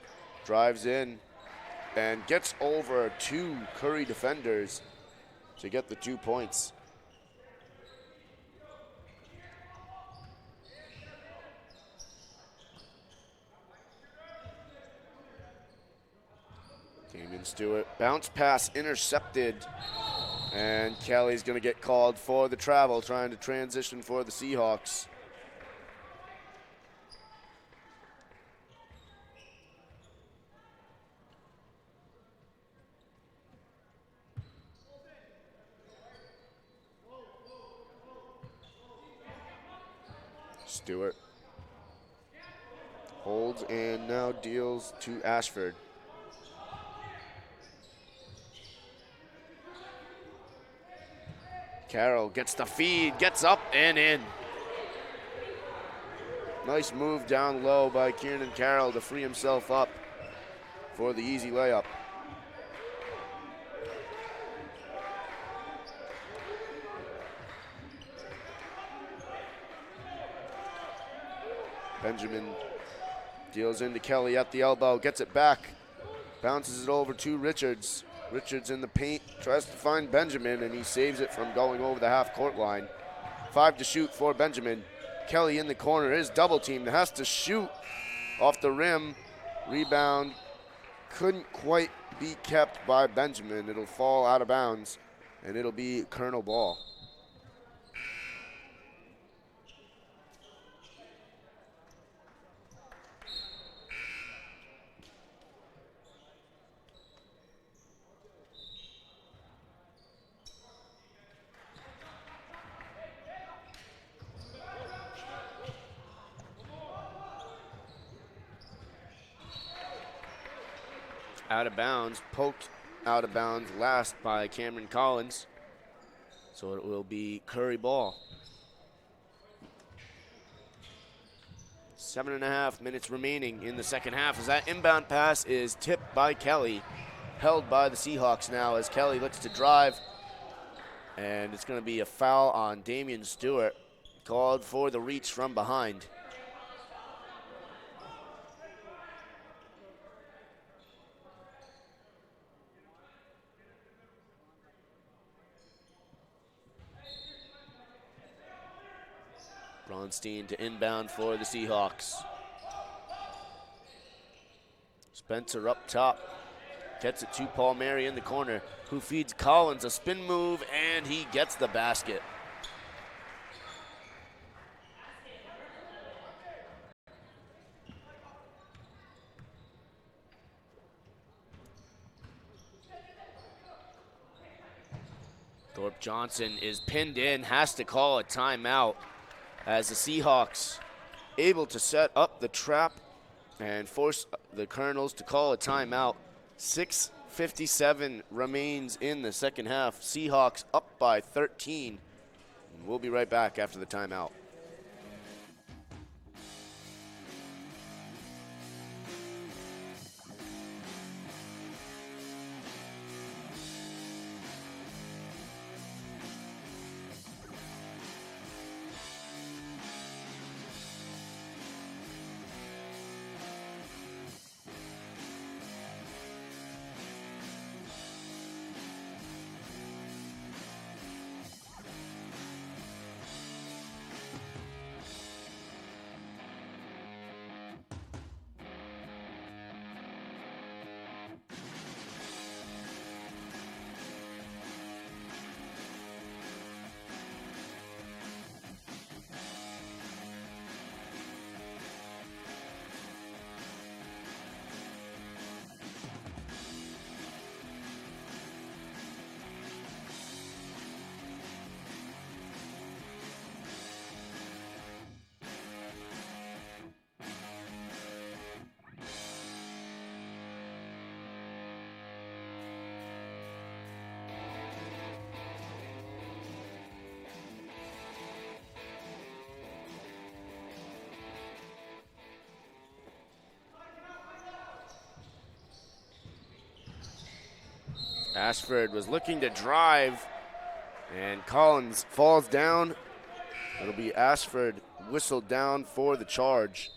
drives in and gets over 2 Curry defenders to get the 2 points. Damian Stewart, bounce pass intercepted, and Kelly's going to get called for the travel, trying to transition for the Seahawks. Stewart holds and now deals to Ashford. Carroll gets the feed, gets up and in. Nice move down low by Kieran Carroll to free himself up for the easy layup. Benjamin deals into Kelly at the elbow, gets it back, bounces it over to Richards. Richards in the paint, tries to find Benjamin, and he saves it from going over the half-court line. 5 to shoot for Benjamin. Kelly in the corner is double teamed, has to shoot off the rim. Rebound couldn't quite be kept by Benjamin. It'll fall out of bounds, and it'll be Colonel ball. Out of bounds, poked out of bounds last by Cameron Collins. So it will be Curry ball. 7.5 minutes remaining in the second half as that inbound pass is tipped by Kelly. Held by the Seahawks now as Kelly looks to drive. And it's going to be a foul on Damian Stewart. Called for the reach from behind. Bronstein to inbound for the Seahawks. Spencer up top. Gets it to Paul Mary in the corner, who feeds Collins a spin move, and he gets the basket. Thorpe Johnson is pinned in, has to call a timeout as the Seahawks able to set up the trap and force the Colonels to call a timeout. 6:57 remains in the second half. Seahawks up by 13. We'll be right back after the timeout. Ashford was looking to drive, and Collins falls down. It'll be Ashford whistled down for the charge.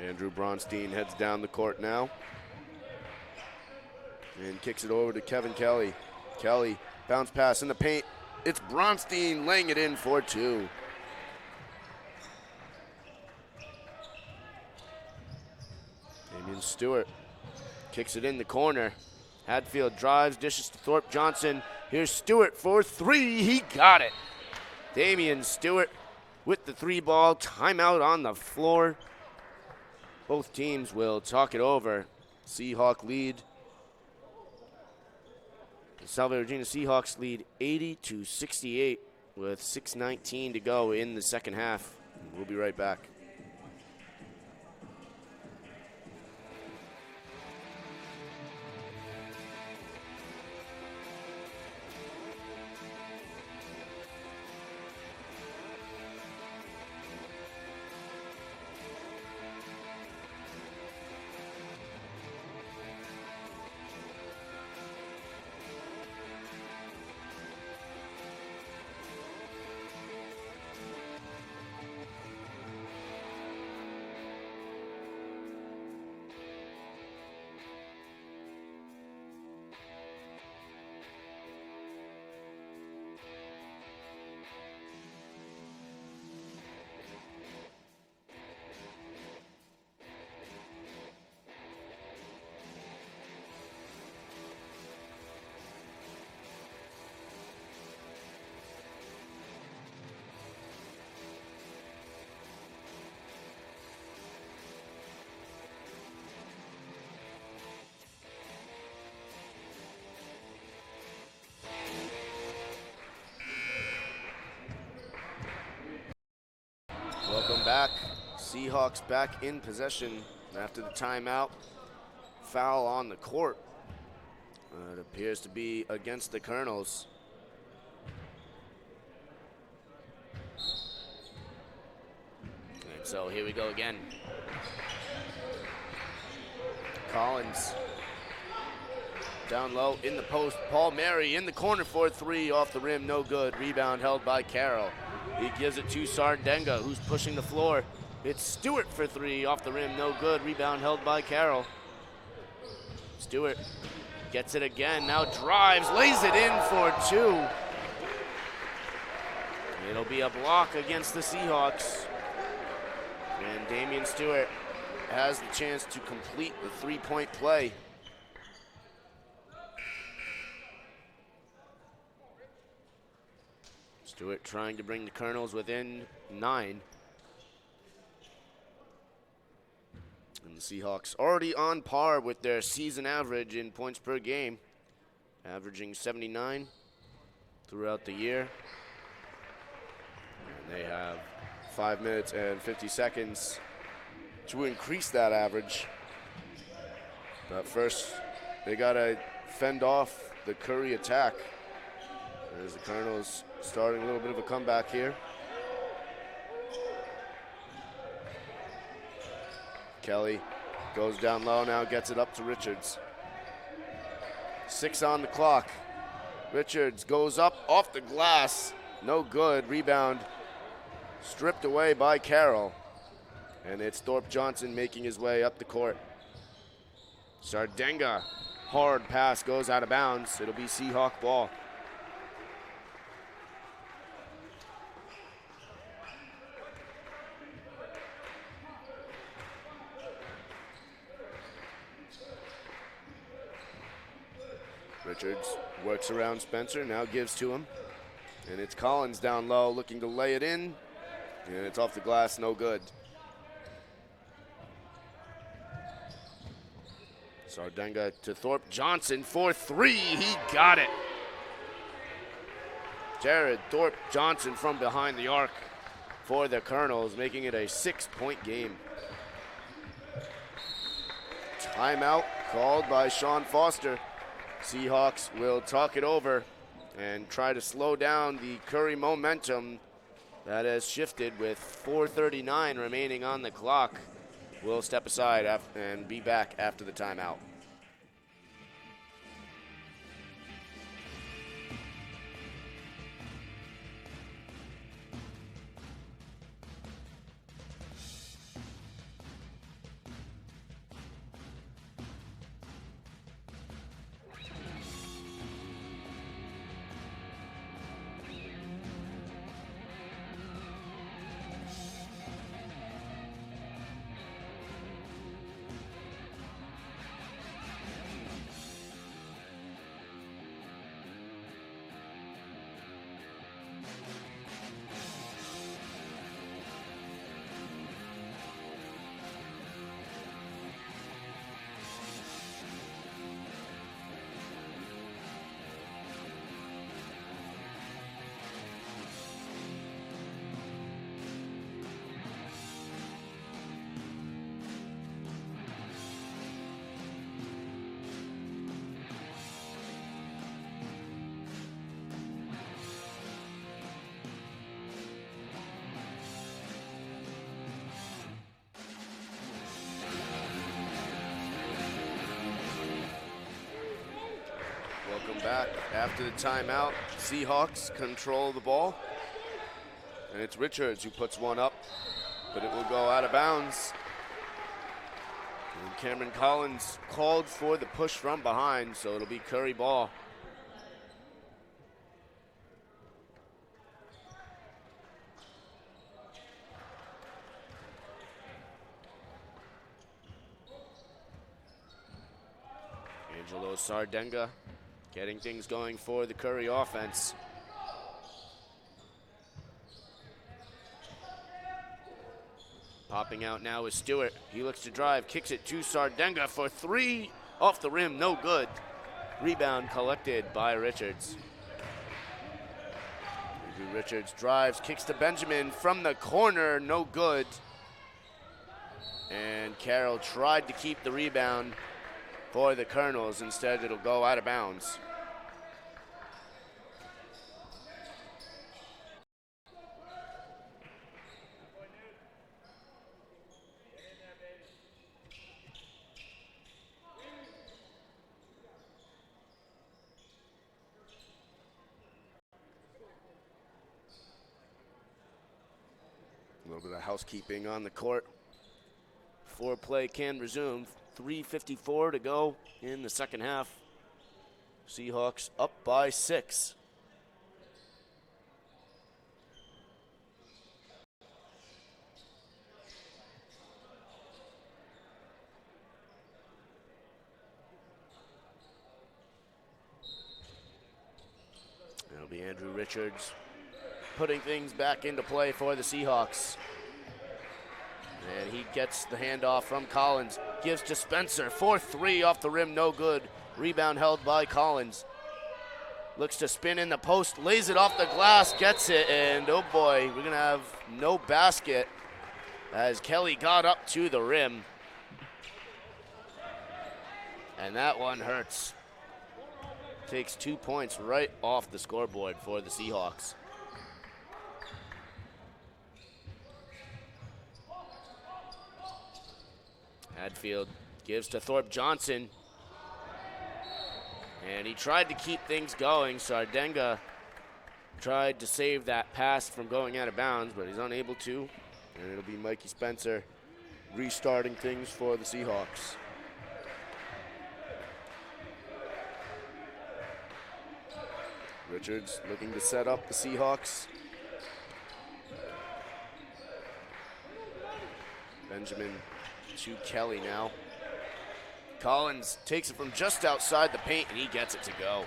Andrew Bronstein heads down the court now and kicks it over to Kevin Kelly. Kelly, bounce pass in the paint. It's Bronstein laying it in for 2. Damian Stewart kicks it in the corner. Hadfield drives, dishes to Thorpe Johnson. Here's Stewart for 3. He got it. Damian Stewart with the 3 ball. Timeout on the floor. Both teams will talk it over. Seahawk lead. The Salve Regina Seahawks lead 80-68 with 6:19 to go in the second half. We'll be right back. Welcome back. Seahawks back in possession after the timeout. Foul on the court. It appears to be against the Colonels. And so here we go again. Collins down low in the post. Paul Mary in the corner for three, off the rim, no good. Rebound held by Carroll. He gives it to Sardenga, who's pushing the floor. It's Stewart for three, off the rim, no good. Rebound held by Carroll. Stewart gets it again, now drives, lays it in for two. It'll be a block against the Seahawks. And Damian Stewart has the chance to complete the three-point play. Stewart trying to bring the Colonels within 9. And the Seahawks already on par with their season average in points per game, averaging 79 throughout the year. And they have 5 minutes and 50 seconds to increase that average. But first, they gotta fend off the Curry attack. There's the Colonels starting a little bit of a comeback here. Kelly goes down low now, gets it up to Richards. 6 on the clock. Richards goes up off the glass, no good. Rebound stripped away by Carroll. And it's Thorpe Johnson making his way up the court. Sardenga, hard pass, goes out of bounds. It'll be Seahawk ball. Richards works around Spencer, now gives to him. And it's Collins down low, looking to lay it in. And it's off the glass, no good. Sardenga to Thorpe Johnson for three, he got it. Jared Thorpe Johnson from behind the arc for the Colonels, making it a 6-point game. Timeout called by Sean Foster. Seahawks will talk it over and try to slow down the Curry momentum that has shifted with 4:39 remaining on the clock. We'll step aside and be back after the timeout. back after the timeout. Seahawks control the ball. And it's Richards who puts one up, but it will go out of bounds. And Cameron Collins called for the push from behind, so it'll be Curry ball. Angelo Sardenga getting things going for the Curry offense. Popping out now is Stewart. He looks to drive, kicks it to Sardenga for three. Off the rim, no good. Rebound collected by Richards. Richards drives, kicks to Benjamin from the corner, no good. And Carroll tried to keep the rebound for the Colonels. Instead, it'll go out of bounds. A little bit of housekeeping on the court. Foreplay can resume. 3:54 to go in the second half. Seahawks up by 6. It'll be Andrew Richards putting things back into play for the Seahawks. And he gets the handoff from Collins. Gives to Spencer for 3 off the rim, no good. Rebound held by Collins. Looks to spin in the post, lays it off the glass, gets it, and oh boy, we're gonna have no basket as Kelly got up to the rim. And that one hurts. Takes 2 points right off the scoreboard for the Seahawks. Hadfield gives to Thorpe Johnson. And he tried to keep things going. Sardenga tried to save that pass from going out of bounds, but he's unable to. And it'll be Mikey Spencer restarting things for the Seahawks. Richards looking to set up the Seahawks. Benjamin to Kelly now. Collins takes it from just outside the paint, and he gets it to go.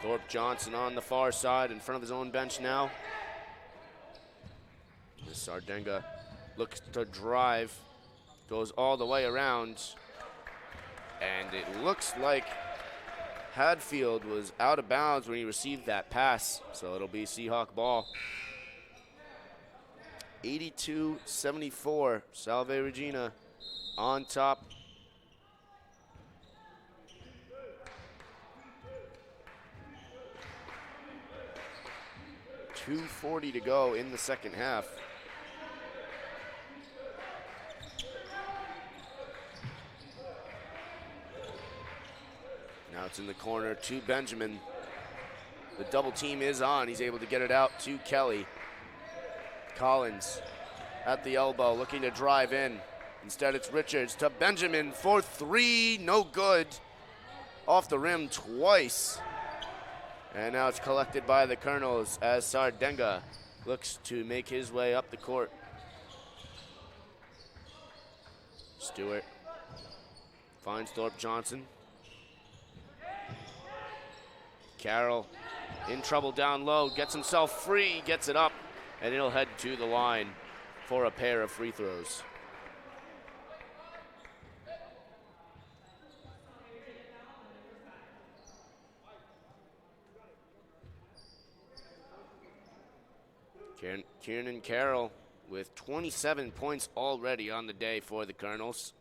Thorpe Johnson on the far side in front of his own bench now. Sardenga looks to drive, goes all the way around, and it looks like Hadfield was out of bounds when he received that pass, so it'll be Seahawk ball. 82-74, Salve Regina on top. .240 to go in the second half. Now it's in the corner to Benjamin. The double team is on. He's able to get it out to Kelly. Collins at the elbow, looking to drive in. Instead, it's Richards to Benjamin for 3, no good. Off the rim twice. And now it's collected by the Colonels as Sardenga looks to make his way up the court. Stewart finds Thorpe Johnson. Carroll in trouble down low, gets himself free, gets it up, and he'll head to the line for a pair of free throws. Kieran Carroll with 27 points already on the day for the Colonels.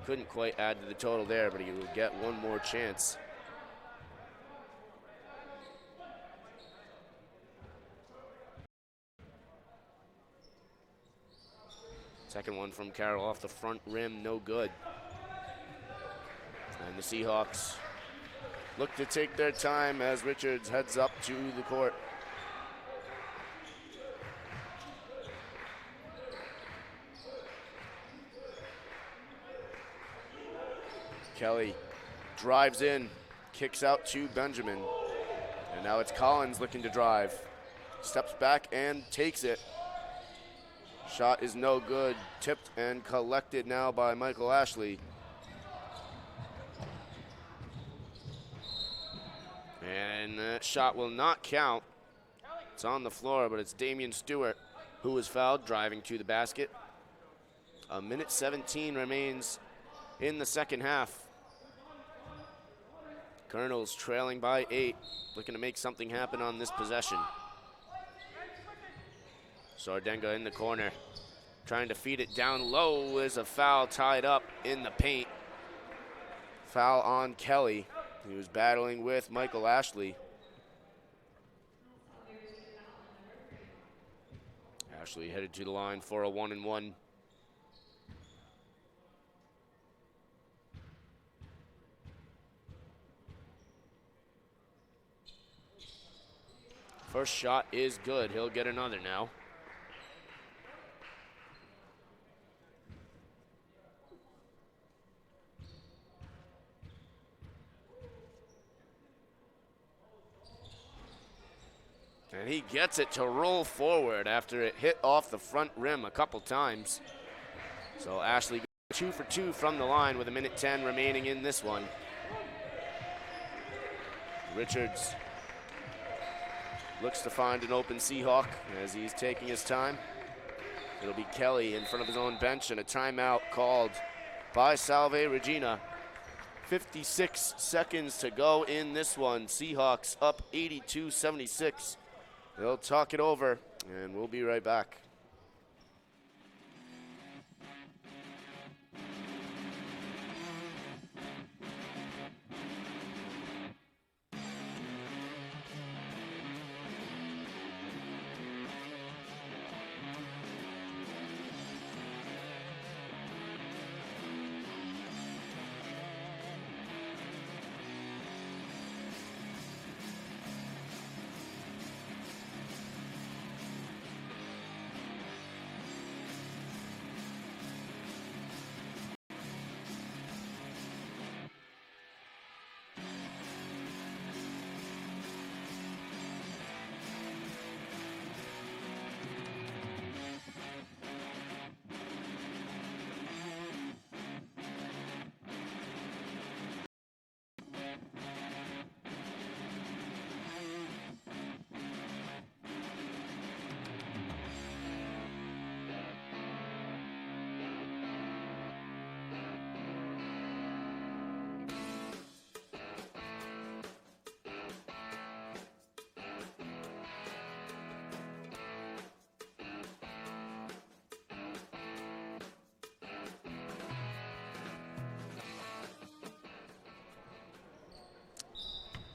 Couldn't quite add to the total there, but he will get one more chance. Second one from Carroll off the front rim, no good. And the Seahawks look to take their time as Richards heads up to the court. Kelly drives in, kicks out to Benjamin. And now it's Collins looking to drive. Steps back and takes it. Shot is no good. Tipped and collected now by Michael Ashley. And that shot will not count. It's on the floor, but it's Damian Stewart who was fouled, driving to the basket. 1:17 remains in the second half. Colonels trailing by 8, looking to make something happen on this possession. Sardenga in the corner, trying to feed it down low. There's a foul tied up in the paint. Foul on Kelly. He was battling with Michael Ashley. Ashley headed to the line for a 1-and-1. First shot is good. He'll get another now. And he gets it to roll forward after it hit off the front rim a couple times. So Ashley 2 for 2 from the line with 1:10 remaining in this one. Richards looks to find an open Seahawk as he's taking his time. It'll be Kelly in front of his own bench, and a timeout called by Salve Regina. 56 seconds to go in this one. Seahawks up 82-76. They'll talk it over, and we'll be right back.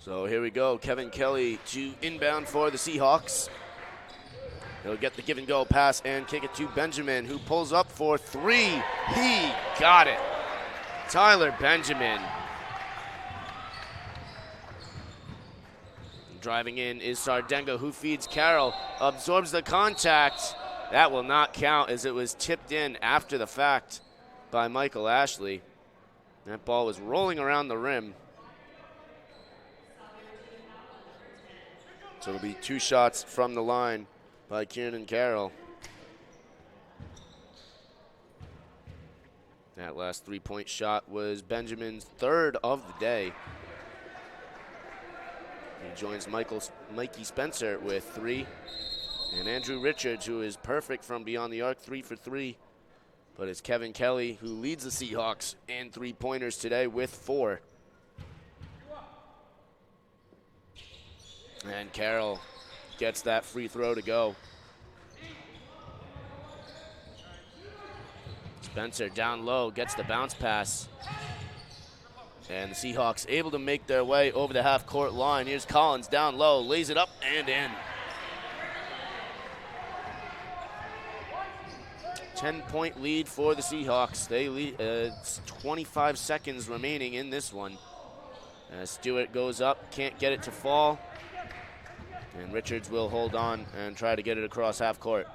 So here we go, Kevin Kelly to inbound for the Seahawks. He'll get the give and go pass and kick it to Benjamin, who pulls up for 3. He got it. Tyler Benjamin. Driving in is Sardenga, who feeds Carroll, absorbs the contact. That will not count as it was tipped in after the fact by Michael Ashley. That ball was rolling around the rim. So it'll be 2 shots from the line by Kieran Carroll. That last 3-point shot was Benjamin's 3rd of the day. He joins Mikey Spencer with 3. And Andrew Richards, who is perfect from beyond the arc, 3 for 3. But it's Kevin Kelly who leads the Seahawks in 3-pointers today with 4. And Carroll gets that free throw to go. Spencer down low, gets the bounce pass. And the Seahawks able to make their way over the half-court line. Here's Collins down low, lays it up and in. 10-point lead for the Seahawks. They lead, it's 25 seconds remaining in this one. Stewart goes up, can't get it to fall. And Richards will hold on and try to get it across half court.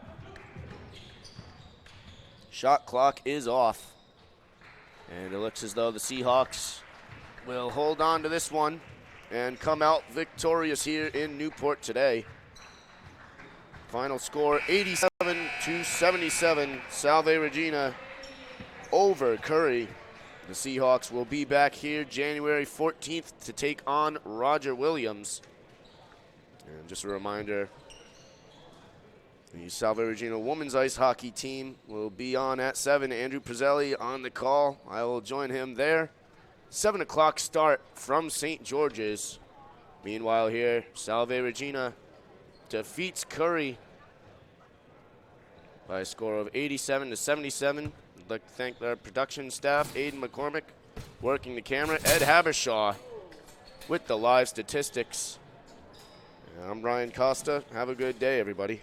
Shot clock is off. And it looks as though the Seahawks will hold on to this one and come out victorious here in Newport today. Final score 87-77. Salve Regina over Curry. The Seahawks will be back here January 14th to take on Roger Williams. And just a reminder, the Salve Regina women's ice hockey team will be on at 7. Andrew Prezzelli on the call. I will join him there. 7 o'clock start from St. George's. Meanwhile here, Salve Regina defeats Curry by a score of 87-77. I'd like to thank our production staff, Aiden McCormick, working the camera, Ed Habershaw with the live statistics. I'm Ryan Costa. Have a good day, everybody.